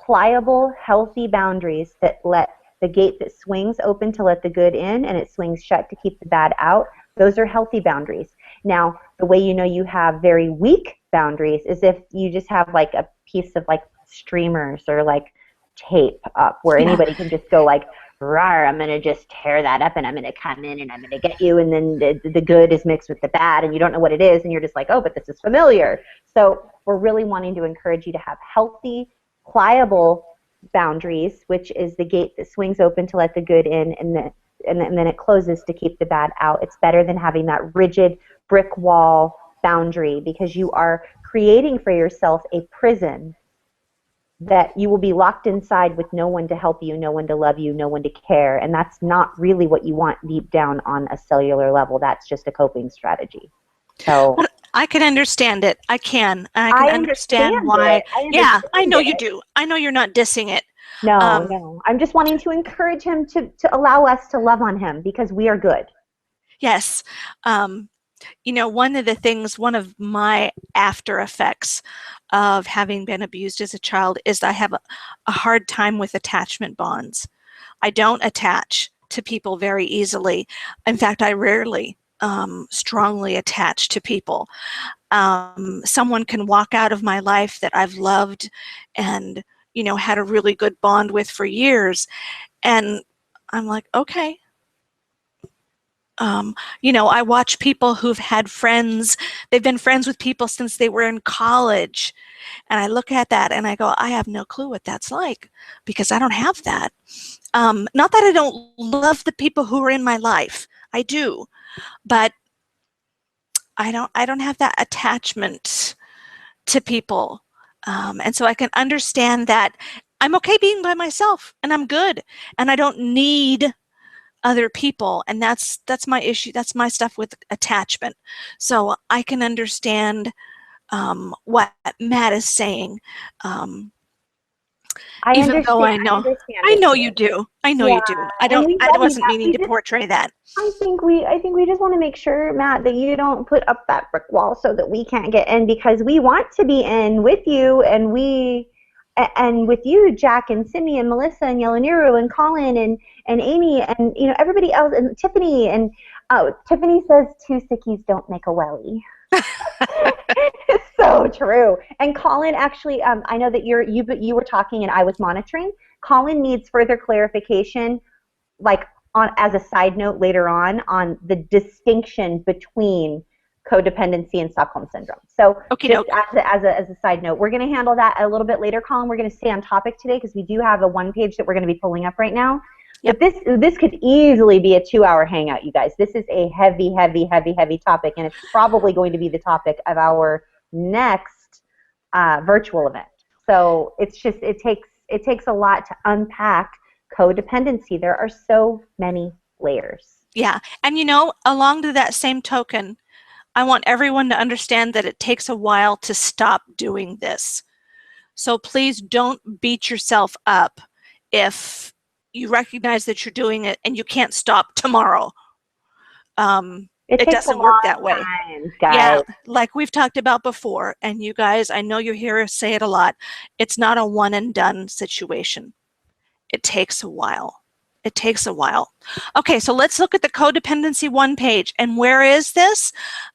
pliable, healthy boundaries that let the gate that swings open to let the good in and it swings shut to keep the bad out. Those are healthy boundaries. Now, the way you know you have very weak boundaries is if you just have like a piece of like streamers or like tape up where anybody can just go like, rawr, I'm going to just tear that up and I'm going to come in and I'm going to get you, and then the good is mixed with the bad and you don't know what it is and you're just like, oh, but this is familiar. So we're really wanting to encourage you to have healthy, pliable boundaries, which is the gate that swings open to let the good in and then it closes to keep the bad out. It's better than having that rigid brick wall boundary, because you are creating for yourself a prison that you will be locked inside with no one to help you, no one to love you, no one to care, and that's not really what you want deep down on a cellular level. That's just a coping strategy. So I can understand it. I can understand why. Yeah, I know you do. I know you're not dissing it. No. I'm just wanting to encourage him to allow us to love on him because we are good. Yes. You know, one of my after effects of having been abused as a child is I have a hard time with attachment bonds. I don't attach to people very easily. In fact, I rarely strongly attach to people. Someone can walk out of my life that I've loved and, you know, had a really good bond with for years, and I'm like, okay. You know, I watch people who've had friends, they've been friends with people since they were in college, and I look at that and I go, I have no clue what that's like because I don't have that. Not that I don't love the people who are in my life, I do, but I don't have that attachment to people. And so I can understand that I'm okay being by myself and I'm good and I don't need other people, and that's my issue. That's my stuff with attachment. So I can understand what Matt is saying. Even though I know you do. I know you do. I wasn't meaning to portray that. I think we just want to make sure, Matt, that you don't put up that brick wall so that we can't get in, because we want to be in with you, and with you, Jack and Sydney and Melissa and Yellow Nero and Colin and Amy and, you know, everybody else, and Tiffany. And Tiffany says 2 sickies don't make a welly. It's so true. And Colin, actually, I know that you were talking and I was monitoring. Colin needs further clarification, like as a side note later on the distinction between codependency and Stockholm syndrome. So just as a side note, we're going to handle that a little bit later, Colin. We're going to stay on topic today because we do have a one page that we're going to be pulling up right now. Yep. But this could easily be a 2-hour hangout, you guys. This is a heavy, heavy, heavy, heavy topic, and it's probably going to be the topic of our next virtual event. So it's just it takes a lot to unpack codependency. There are so many layers. Yeah, and you know, along to that same token, I want everyone to understand that it takes a while to stop doing this. So please don't beat yourself up if you recognize that you're doing it and you can't stop tomorrow. It takes doesn't a work long that way. time, guys. Yeah, like we've talked about before, and you guys, I know you hear us say it a lot. It's not a one and done situation. It takes a while. It takes a while. Okay, so let's look at the codependency one page. And where is this?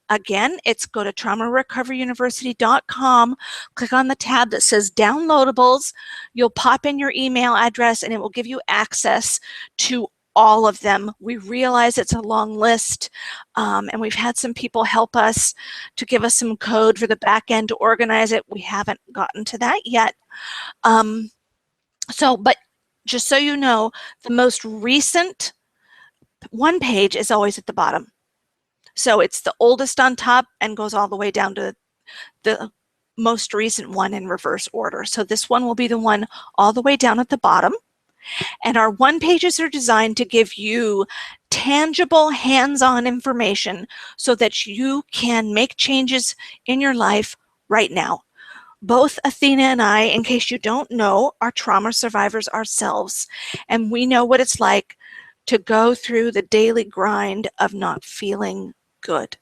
Again, it's go to traumarecoveryuniversity.com, click on the tab that says downloadables. You'll pop in your email address and it will give you access to all of them. We realize it's a long list, and we've had some people help us to give us some code for the back end to organize it. We haven't gotten to that yet. But just so you know, the most recent one page is always at the bottom. So it's the oldest on top and goes all the way down to the most recent one in reverse order. So this one will be the one all the way down at the bottom. And our one pages are designed to give you tangible, hands-on information so that you can make changes in your life right now. Both Athena and I, in case you don't know, are trauma survivors ourselves, and we know what it's like to go through the daily grind of not feeling good.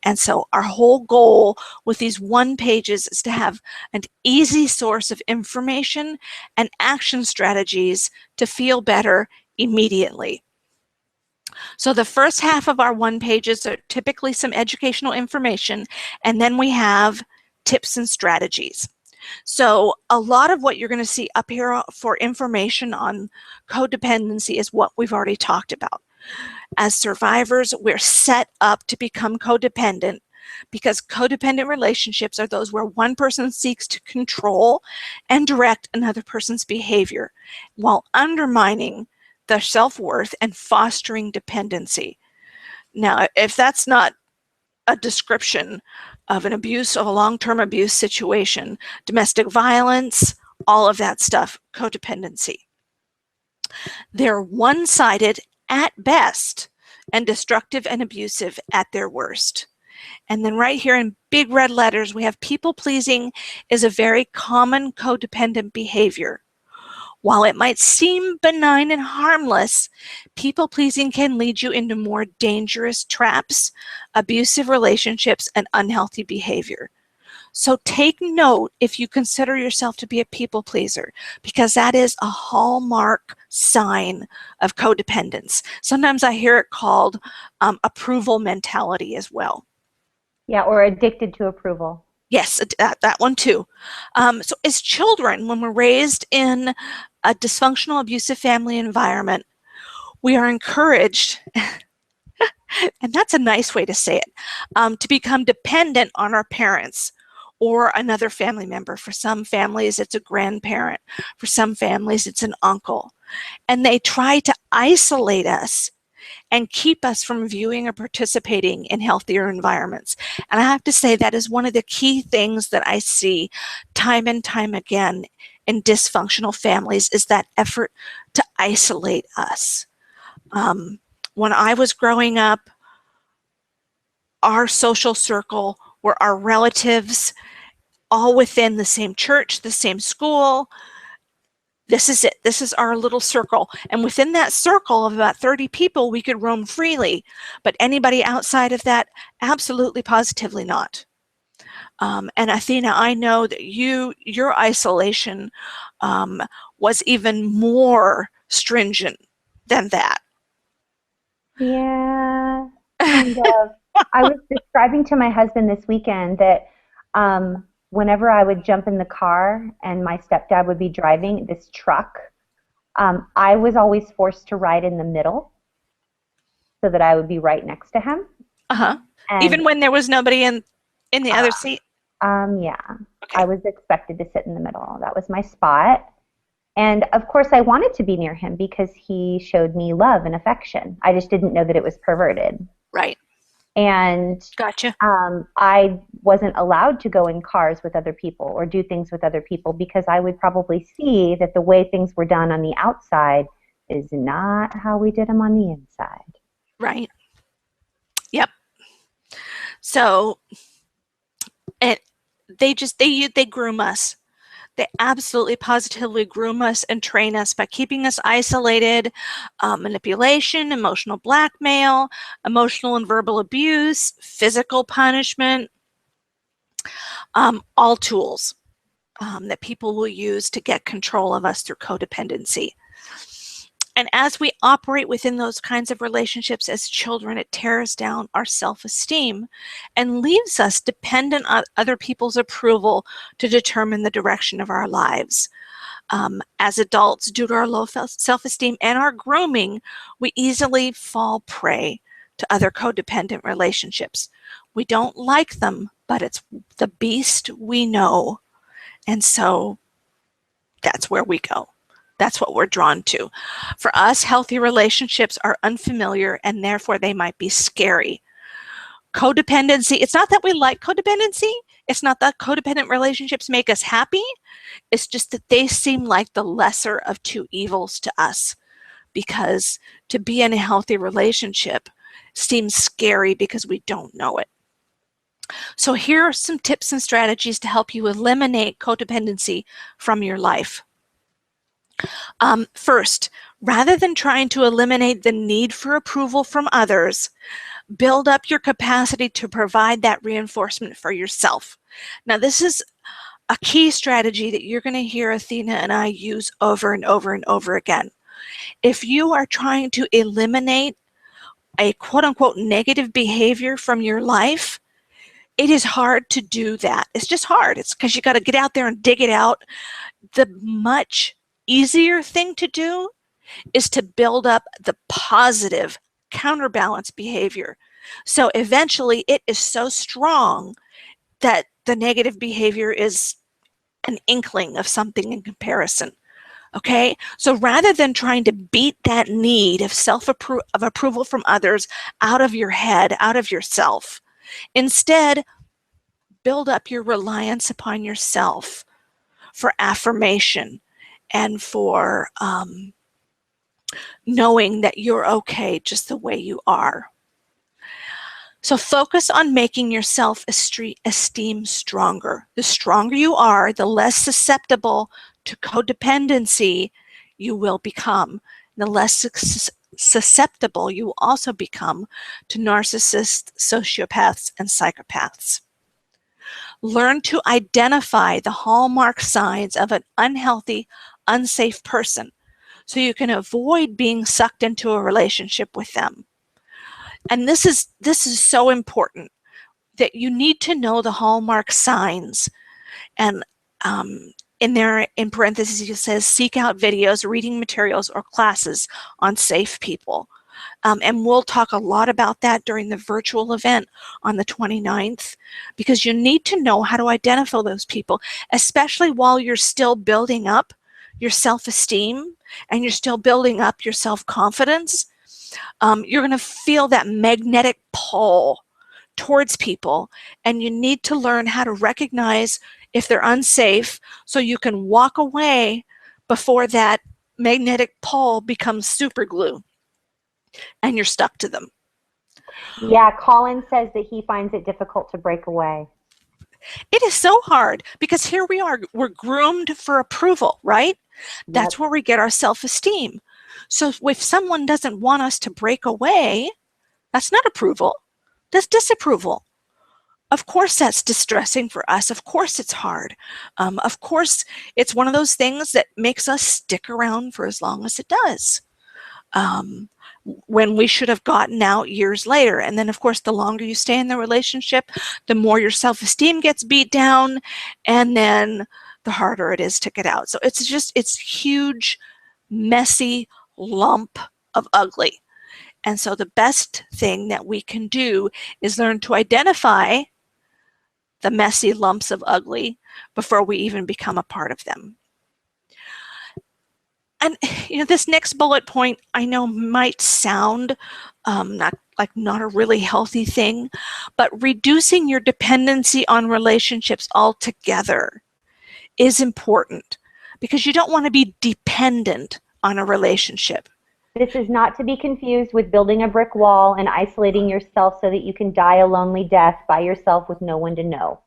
And so our whole goal with these one pages is to have an easy source of information and action strategies to feel better immediately. So the first half of our one pages are typically some educational information, and then we have tips and strategies. So a lot of what you're going to see up here for information on codependency is what we've already talked about. As survivors, we're set up to become codependent because codependent relationships are those where one person seeks to control and direct another person's behavior while undermining their self-worth and fostering dependency. Now, if that's not a description of an abuse, of a long-term abuse situation, domestic violence, all of that stuff, codependency. They're one-sided at best and destructive and abusive at their worst. And then right here in big red letters, we have people-pleasing is a very common codependent behavior. While it might seem benign and harmless, people-pleasing can lead you into more dangerous traps, abusive relationships, and unhealthy behavior. So take note if you consider yourself to be a people pleaser, because that is a hallmark sign of codependence. Sometimes I hear it called approval mentality as well. Yeah, or addicted to approval. Yes, that one too. So as children, when we're raised in a dysfunctional, abusive family environment, we are encouraged, and that's a nice way to say it, to become dependent on our parents or another family member. For some families, it's a grandparent. For some families, it's an uncle. And they try to isolate us and keep us from viewing or participating in healthier environments. And I have to say that is one of the key things that I see time and time again in dysfunctional families is that effort to isolate us. When I was growing up, our social circle were our relatives, all within the same church, the same school. This is it. This is our little circle. And within that circle of about 30 people, we could roam freely. But anybody outside of that, absolutely positively not. And Athena, I know that your isolation was even more stringent than that. Yeah, kind of. I was describing to my husband this weekend that whenever I would jump in the car and my stepdad would be driving this truck, I was always forced to ride in the middle so that I would be right next to him. Uh-huh. Even when there was nobody in the other seat? Yeah. Okay. I was expected to sit in the middle. That was my spot. And of course, I wanted to be near him because he showed me love and affection. I just didn't know that it was perverted. Right. And gotcha. I wasn't allowed to go in cars with other people or do things with other people because I would probably see that the way things were done on the outside is not how we did them on the inside. Right. Yep. So, and they groom us. They absolutely positively groom us and train us by keeping us isolated, manipulation, emotional blackmail, emotional and verbal abuse, physical punishment, all tools that people will use to get control of us through codependency. And as we operate within those kinds of relationships as children, it tears down our self-esteem and leaves us dependent on other people's approval to determine the direction of our lives. As adults, due to our low self-esteem and our grooming, we easily fall prey to other codependent relationships. We don't like them, but it's the beast we know. And so that's where we go. That's what we're drawn to. For us, healthy relationships are unfamiliar and therefore they might be scary. Codependency, it's not that we like codependency. It's not that codependent relationships make us happy. It's just that they seem like the lesser of two evils to us, because to be in a healthy relationship seems scary because we don't know it. So here are some tips and strategies to help you eliminate codependency from your life. First, rather than trying to eliminate the need for approval from others, build up your capacity to provide that reinforcement for yourself. Now, this is a key strategy that you're going to hear Athena and I use over and over and over again. If you are trying to eliminate a quote-unquote negative behavior from your life, it is hard to do that. It's just hard. It's because you got to get out there and dig it out. The much easier thing to do is to build up the positive counterbalance behavior. So eventually it is so strong that the negative behavior is an inkling of something in comparison. Okay, so rather than trying to beat that need of approval from others out of your head, out of yourself, instead build up your reliance upon yourself for affirmation and for knowing that you're okay just the way you are. So focus on making your self-esteem stronger. The stronger you are, the less susceptible to codependency you will become. The less susceptible you will also become to narcissists, sociopaths, and psychopaths. Learn to identify the hallmark signs of an unhealthy, unsafe person so you can avoid being sucked into a relationship with them. And this is so important, that you need to know the hallmark signs. And in there, in parentheses, it says, seek out videos, reading materials, or classes on safe people. And we'll talk a lot about that during the virtual event on the 29th, because you need to know how to identify those people, especially while you're still building up your self-esteem and you're still building up your self-confidence. You're going to feel that magnetic pull towards people, and you need to learn how to recognize if they're unsafe so you can walk away before that magnetic pull becomes super glue and you're stuck to them. Yeah, Colin says that he finds it difficult to break away. It is so hard because here we are, we're groomed for approval, right? Yep. That's where we get our self-esteem. So if someone doesn't want us to break away, that's not approval, that's disapproval. Of course that's distressing for us. Of course it's hard. Of course it's one of those things that makes us stick around for as long as it does. When we should have gotten out years later. And then of course, the longer you stay in the relationship, the more your self-esteem gets beat down, and then the harder it is to get out. So it's huge, messy lump of ugly. And so the best thing that we can do is learn to identify the messy lumps of ugly before we even become a part of them. And this next bullet point, I know might sound not a really healthy thing, but reducing your dependency on relationships altogether is important, because you don't want to be dependent on a relationship. This is not to be confused with building a brick wall and isolating yourself so that you can die a lonely death by yourself with no one to know.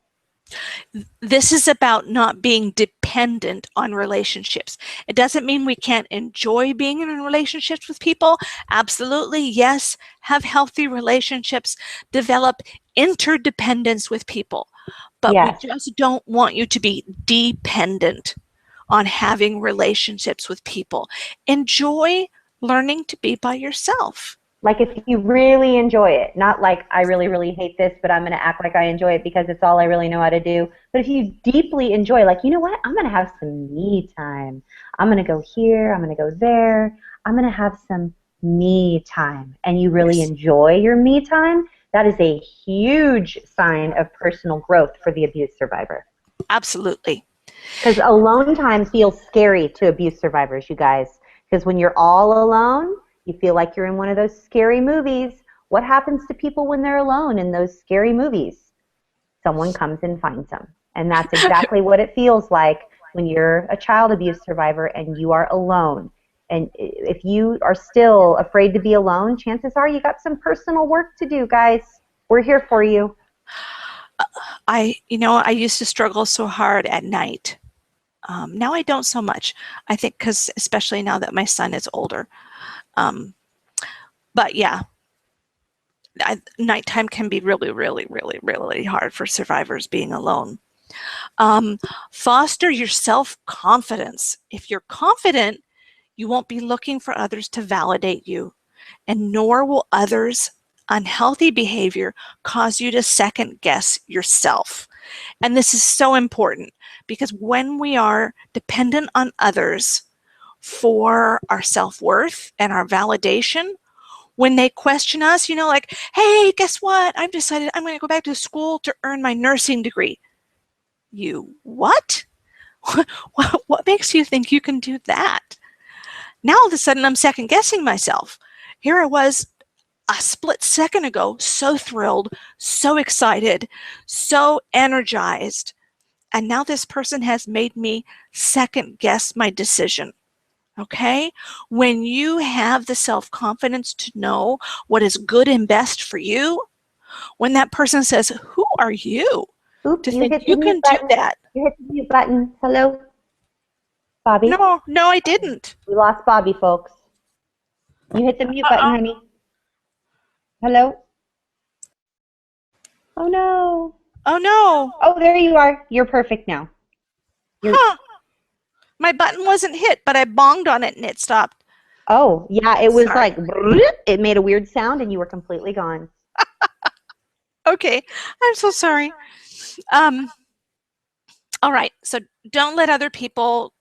This is about not being dependent on relationships. It doesn't mean we can't enjoy being in relationships with people. Absolutely, yes, have healthy relationships, develop interdependence with people. But we Yes. just don't want you to be dependent on having relationships with people. Enjoy learning to be by yourself. Like if you really enjoy it, not like I really, really hate this, but I'm going to act like I enjoy it because it's all I really know how to do. But if you deeply enjoy, like, you know what, I'm going to have some me time. I'm going to go here, I'm going to go there. I'm going to have some me time. And you really Yes. enjoy your me time, that is a huge sign of personal growth for the abuse survivor. Absolutely. Because alone time feels scary to abuse survivors, you guys. Because when you're all alone, you feel like you're in one of those scary movies. What happens to people when they're alone in those scary movies? Someone comes and finds them. And that's exactly what it feels like when you're a child abuse survivor and you are alone. And if you are still afraid to be alone, chances are you got some personal work to do, guys. We're here for you. I used to struggle so hard at night. Now I don't so much. I think because especially now that my son is older. But yeah, nighttime can be really, really, really, really hard for survivors being alone. Foster your self-confidence. If you're confident, you won't be looking for others to validate you, and nor will others' unhealthy behavior cause you to second guess yourself. And this is so important because when we are dependent on others for our self-worth and our validation, when they question us, like, hey, guess what? I've decided I'm going to go back to school to earn my nursing degree. You what? What makes you think you can do that? Now all of a sudden I'm second guessing myself. Here I was a split second ago, so thrilled, so excited, so energized. And now this person has made me second guess my decision. Okay? When you have the self-confidence to know what is good and best for you, when that person says, who are you Oop, to you think hit you the mute can do button. that? You hit the mute button. Hello? Bobby? No, I didn't. We lost Bobby, folks. You hit the mute button, honey. Hello? Oh, no. Oh, no. Oh, there you are. You're perfect now. Huh. My button wasn't hit, but I bonged on it and it stopped. Oh, yeah, it was Sorry. like, it made a weird sound and you were completely gone. Okay, I'm so sorry. All right, so don't let other people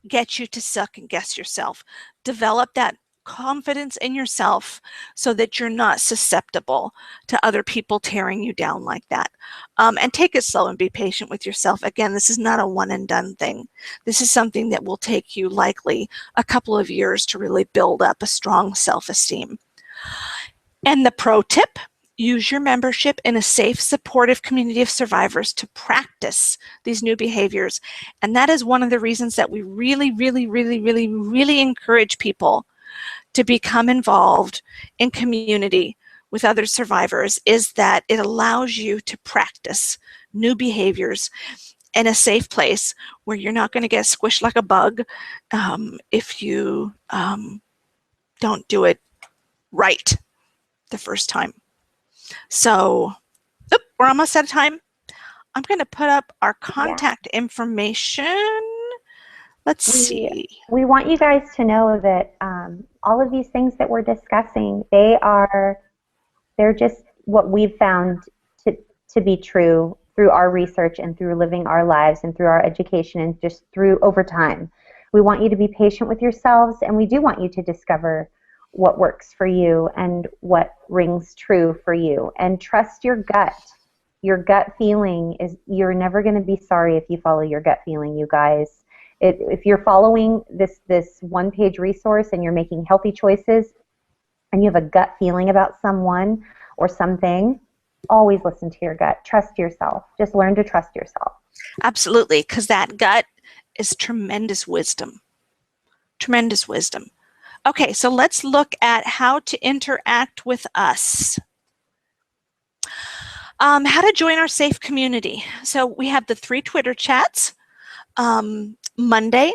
get you to second guess yourself. Develop that confidence in yourself so that you're not susceptible to other people tearing you down like that. And take it slow and be patient with yourself. Again, this is not a one and done thing. This is something that will take you likely a couple of years to really build up a strong self-esteem. And the pro tip, use your membership in a safe, supportive community of survivors to practice these new behaviors. And that is one of the reasons that we really, really, really, really, really encourage people to become involved in community with other survivors, is that it allows you to practice new behaviors in a safe place where you're not going to get squished like a bug if you don't do it right the first time. So, we're almost out of time. I'm going to put up our contact information. Let's see. We want you guys to know that all of these things that we're discussing, they're just what we've found to be true through our research and through living our lives and through our education and just through over time. We want you to be patient with yourselves, and we do want you to discover what works for you and what rings true for you. And trust your gut. Your gut feeling is, you're never going to be sorry if you follow your gut feeling, you guys. If you're following this one-page resource and you're making healthy choices and you have a gut feeling about someone or something, always listen to your gut. Trust yourself. Just learn to trust yourself. Absolutely, because that gut is tremendous wisdom. Tremendous wisdom. Okay, so let's look at how to interact with us. How to join our safe community. So we have the 3 Twitter chats. Monday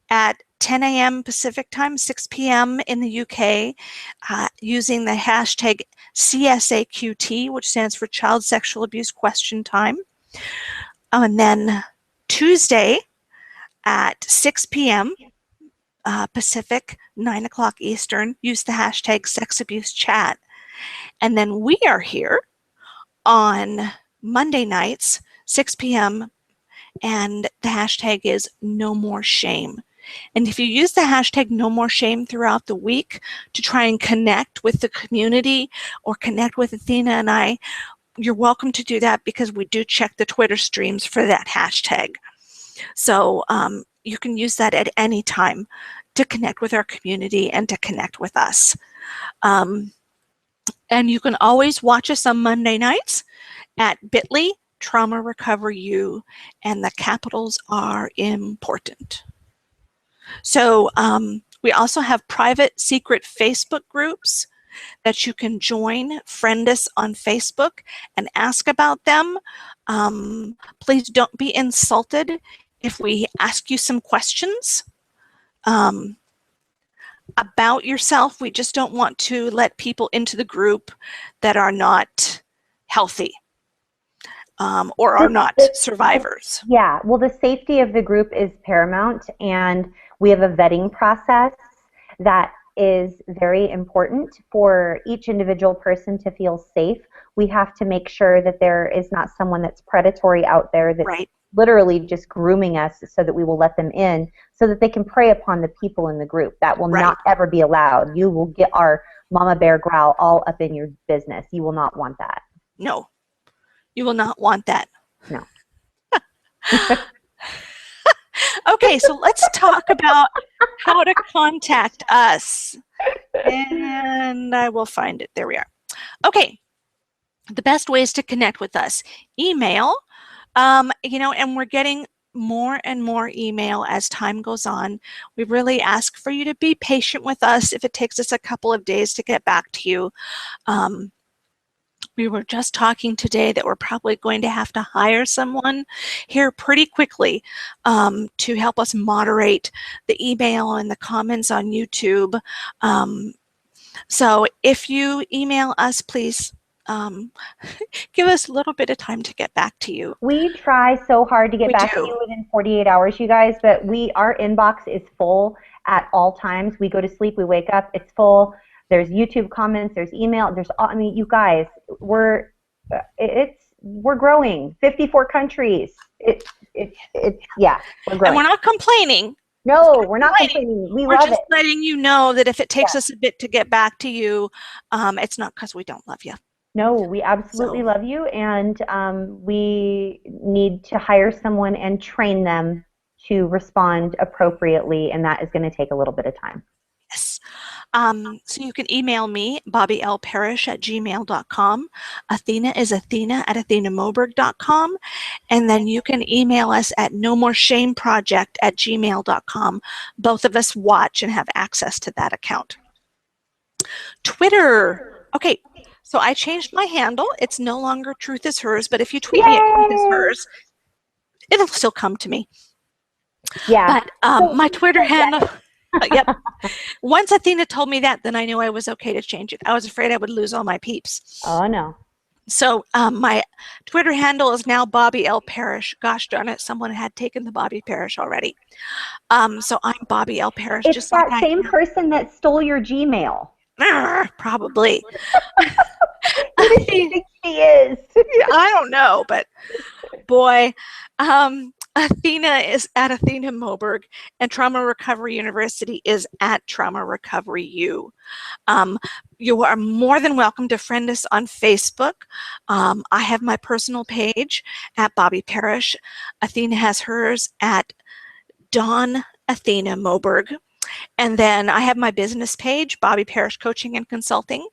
at 10 a.m. Pacific time, 6 p.m. in the UK, using the hashtag CSAQT, which stands for Child Sexual Abuse Question Time. And then Tuesday at 6 p.m. Pacific, 9 o'clock Eastern, use the hashtag Sex Abuse Chat. And then we are here on Monday nights, 6 p.m., and the hashtag is No More Shame. And if you use the hashtag No More Shame throughout the week to try and connect with the community or connect with Athena and I, you're welcome to do that, because we do check the Twitter streams for that hashtag. So you can use that at any time to connect with our community and to connect with us. And you can always watch us on Monday nights at bit.ly Trauma Recovery U, and the capitals are important. So we also have private secret Facebook groups that you can join. Friend us on Facebook and ask about them. Please don't be insulted if we ask you some questions about yourself. We just don't want to let people into the group that are not healthy. Or are not survivors. Yeah, well, the safety of the group is paramount, and we have a vetting process that is very important for each individual person to feel safe. We have to make sure that there is not someone that's predatory out there that's literally just grooming us so that we will let them in, so that they can prey upon the people in the group. That will not ever be allowed. You will get our mama bear growl all up in your business. You will not want that. No. You will not want that. No. Okay, so let's talk about how to contact us. And I will find it. There we are. Okay. The best ways to connect with us. Email. And we're getting more and more email as time goes on. We really ask for you to be patient with us if it takes us a couple of days to get back to you. We were just talking today that we're probably going to have to hire someone here pretty quickly to help us moderate the email and the comments on YouTube. So if you email us, please give us a little bit of time to get back to you. We try so hard to get back to you within 48 hours, you guys, but our inbox is full at all times. We go to sleep, we wake up, it's full. There's YouTube comments, there's email, you guys, we're growing. 54 countries. Yeah, we're growing. And we're not complaining. No, we're not complaining. We're just letting you know that if it takes us a bit to get back to you, it's not because we don't love you. No, we absolutely love you, and we need to hire someone and train them to respond appropriately, and that is going to take a little bit of time. Yes. So you can email me, BobbyLParish@gmail.com. Athena is Athena@AthenaMoberg.com. And then you can email us at NoMoreShameProject@gmail.com. Both of us watch and have access to that account. Twitter. Okay, so I changed my handle. It's no longer Truth is Hers, but if you tweet me at Truth is Hers, it'll still come to me. Yeah. But my Twitter handle... Yep. Once Athena told me that, then I knew I was okay to change it. I was afraid I would lose all my peeps. Oh, no. So my Twitter handle is now Bobby L. Parish. Gosh darn it, someone had taken the Bobby Parish already. So I'm Bobby L. Parish. It's just that like same person that stole your Gmail. Probably. Who does she think she is? I don't know, but boy. Athena is at Athena Moberg, and Trauma Recovery University is at Trauma Recovery U. You are more than welcome to friend us on Facebook. I have my personal page at Bobby Parish. Athena has hers at Dawn Athena Moberg. And then I have my business page, Bobby Parrish Coaching and Consulting.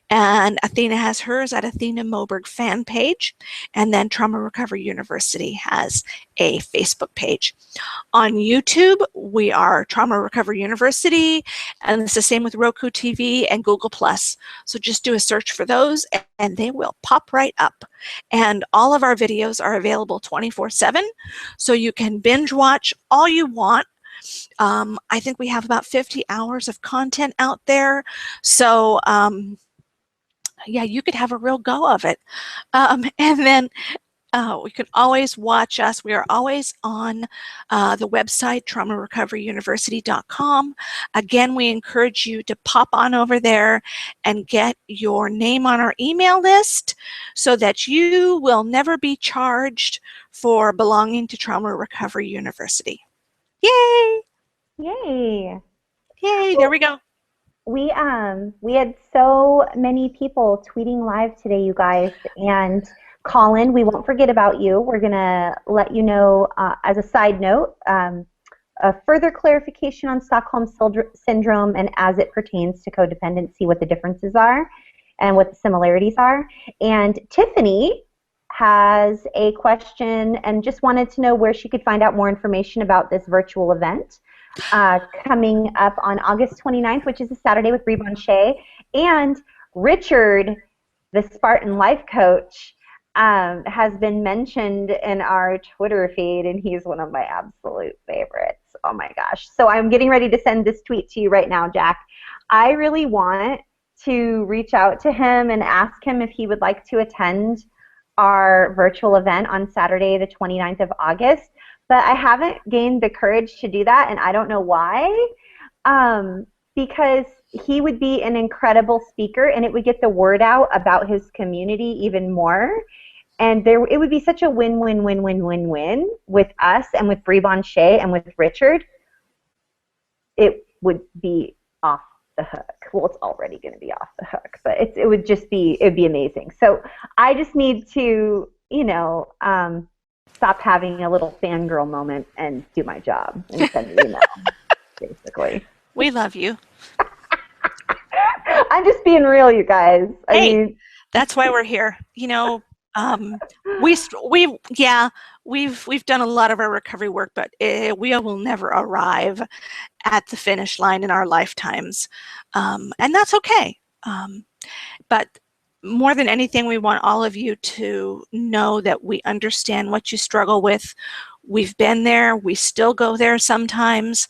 And Athena has hers at Athena Moberg fan page. And then Trauma Recovery University has a Facebook page. On YouTube, we are Trauma Recovery University, and it's the same with Roku TV and Google+. So just do a search for those, and they will pop right up. And all of our videos are available 24/7, so you can binge watch all you want. I think we have about 50 hours of content out there, so yeah, you could have a real go of it. And then you can always watch us. We are always on the website, traumarecoveryuniversity.com. Again, we encourage you to pop on over there and get your name on our email list so that you will never be charged for belonging to Trauma Recovery University. Yay! Yay! Yay, there we go. We had so many people tweeting live today, you guys, and Colin, we won't forget about you. We're going to let you know, as a side note, a further clarification on Stockholm Syndrome and as it pertains to codependency, what the differences are and what the similarities are. And Tiffany has a question and just wanted to know where she could find out more information about this virtual event coming up on August 29th, which is a Saturday with Brie Shea. And Richard, the Spartan Life Coach, has been mentioned in our Twitter feed, and he's one of my absolute favorites. Oh my gosh. So I'm getting ready to send this tweet to you right now, Jack. I really want to reach out to him and ask him if he would like to attend our virtual event on Saturday, the 29th of August, but I haven't gained the courage to do that, and I don't know why, because he would be an incredible speaker, and it would get the word out about his community even more. And it would be such a win-win-win-win-win-win with us and with Brie Shea and with Richard. It would be off the hook. Well, it's already going to be off the hook, but it would be amazing. So I just need to, you know, stop having a little fangirl moment and do my job and send an email, basically. We love you. I'm just being real, you guys. I mean, that's why we're here. You know, we've done a lot of our recovery work, but we will never arrive at the finish line in our lifetimes, and that's okay. But more than anything, we want all of you to know that we understand what you struggle with. We've been there. We still go there sometimes.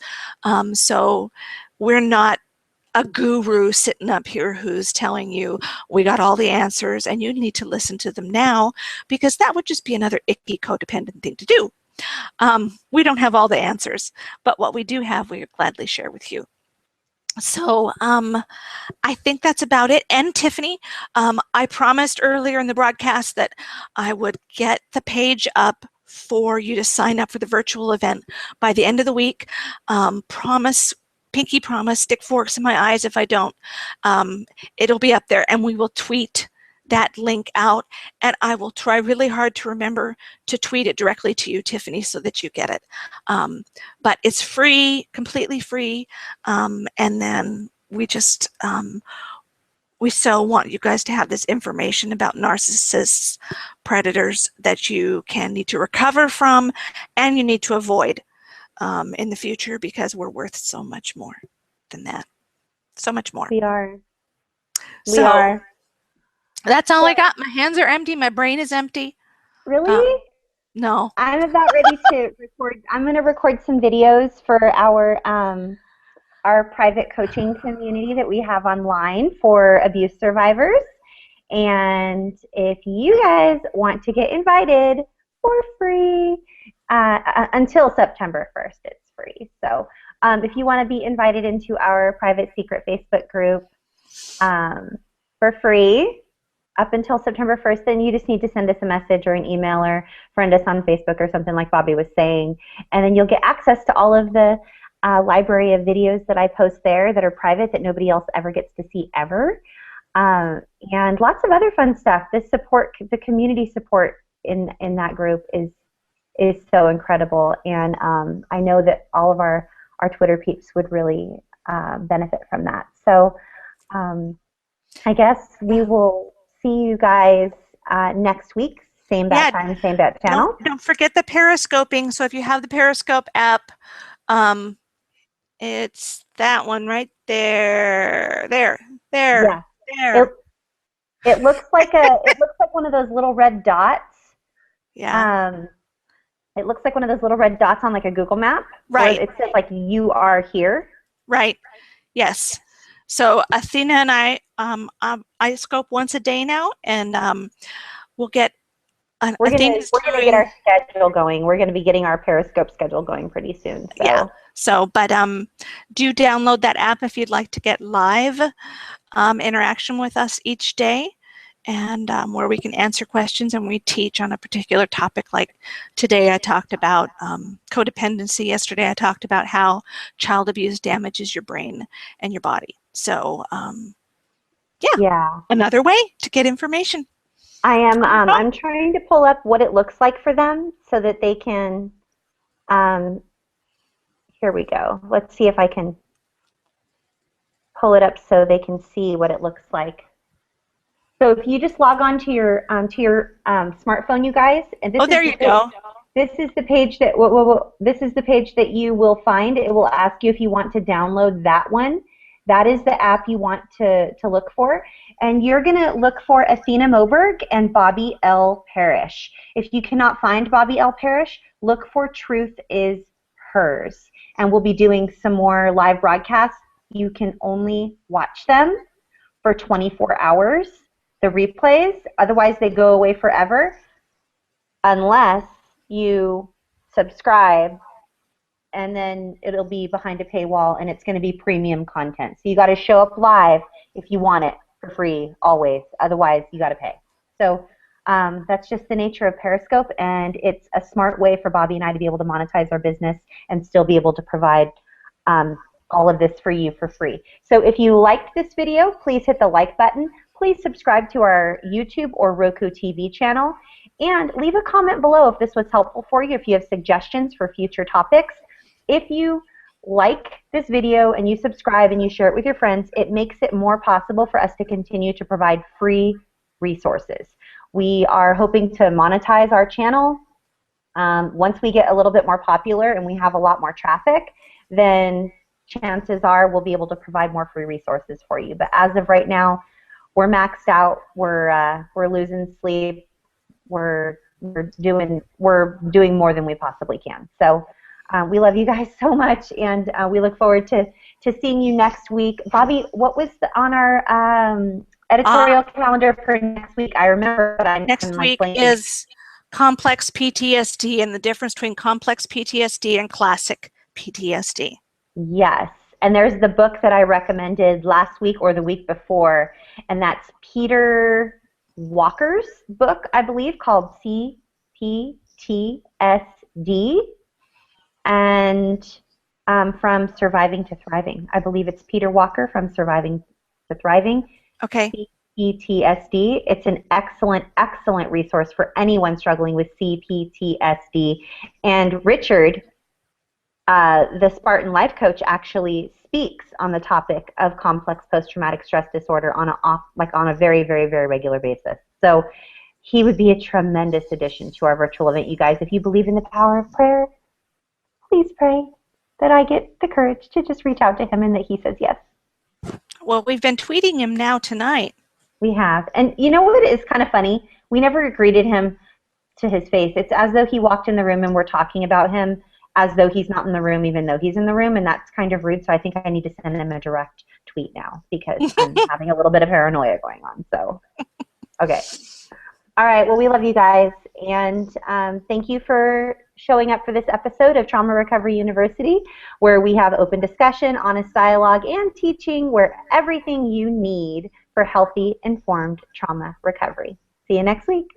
So we're not a guru sitting up here who's telling you we got all the answers and you need to listen to them now, because that would just be another icky codependent thing to do. We don't have all the answers, but what we do have, we would gladly share with you. So I think that's about it. And Tiffany, I promised earlier in the broadcast that I would get the page up for you to sign up for the virtual event by the end of the week. Pinky promise, stick forks in my eyes if I don't. It'll be up there, and we will tweet that link out, and I will try really hard to remember to tweet it directly to you, Tiffany, so that you get it. But it's free, completely free, and then we just we so want you guys to have this information about narcissists, predators that you can need to recover from and you need to avoid in the future, because we're worth so much more than that. So much more. We are. We so, are. That's all I got. My hands are empty. My brain is empty. Really? No. I'm about ready to record. I'm going to record some videos for our private coaching community that we have online for abuse survivors. And if you guys want to get invited for free, until September 1st, it's free. So if you want to be invited into our private secret Facebook group for free, up until September 1st, then you just need to send us a message or an email or friend us on Facebook or something like Bobby was saying. And then you'll get access to all of the library of videos that I post there that are private that nobody else ever gets to see ever. And lots of other fun stuff. The support, the community support in that group is so incredible. And I know that all of our Twitter peeps would really benefit from that. So I guess we will see you guys next week. Same bat time, same bat channel. Don't forget the periscoping. So if you have the Periscope app, it's that one right there. There. Yeah. There. It looks like one of those little red dots. Yeah. It looks like one of those little red dots on like a Google map. Right. It says like you are here. Right. Yes. So Athena and I scope once a day now, and we'll get. We're going to get our schedule going. We're going to be getting our Periscope schedule going pretty soon. So. Yeah. So, but do download that app if you'd like to get live interaction with us each day, and where we can answer questions and we teach on a particular topic. Like today I talked about codependency. Yesterday I talked about how child abuse damages your brain and your body. So, another way to get information. I'm trying to pull up what it looks like for them so that they can, here we go. Let's see if I can pull it up so they can see what it looks like. So if you just log on to your smartphone, you guys, and there you go. This is the page that this is the page that you will find. It will ask you if you want to download that one. That is the app you want to look for. And you're going to look for Athena Moberg and Bobby L. Parrish. If you cannot find Bobby L. Parrish, look for Truth is Hers. And we'll be doing some more live broadcasts. You can only watch them for 24 hours, the replays. Otherwise, they go away forever unless you subscribe, and then it'll be behind a paywall, and it's going to be premium content. So you got to show up live if you want it for free, always. Otherwise, you got to pay. So that's just the nature of Periscope, and it's a smart way for Bobby and I to be able to monetize our business and still be able to provide all of this for you for free. So if you liked this video, please hit the like button. Please subscribe to our YouTube or Roku TV channel, and leave a comment below if this was helpful for you, if you have suggestions for future topics. If you like this video and you subscribe and you share it with your friends, it makes it more possible for us to continue to provide free resources. We are hoping to monetize our channel. Once we get a little bit more popular and we have a lot more traffic, then chances are we'll be able to provide more free resources for you. But as of right now, we're maxed out. We're losing sleep. We're doing more than we possibly can. So we love you guys so much, and we look forward to seeing you next week. Bobby, what was on our editorial calendar for next week? I remember, but next week is complex PTSD and the difference between complex PTSD and classic PTSD. Yes, and there's the book that I recommended last week or the week before, and that's Peter Walker's book, I believe, called CPTSD, and From Surviving to Thriving. I believe it's Peter Walker, From Surviving to Thriving. Okay. CPTSD. It's an excellent, excellent resource for anyone struggling with CPTSD. And Richard, the Spartan Life Coach, actually speaks on the topic of complex post-traumatic stress disorder on a very, very, very regular basis. So he would be a tremendous addition to our virtual event, you guys. If you believe in the power of prayer, please pray that I get the courage to just reach out to him and that he says yes. Well, we've been tweeting him now tonight. We have. And you know what is kind of funny? We never greeted him to his face. It's as though he walked in the room and we're talking about him as though he's not in the room, even though he's in the room, and that's kind of rude. So I think I need to send him a direct tweet now because I'm having a little bit of paranoia going on. So, okay. All right. Well, we love you guys, and thank you for showing up for this episode of Trauma Recovery University, where we have open discussion, honest dialogue, and teaching where everything you need for healthy, informed trauma recovery. See you next week.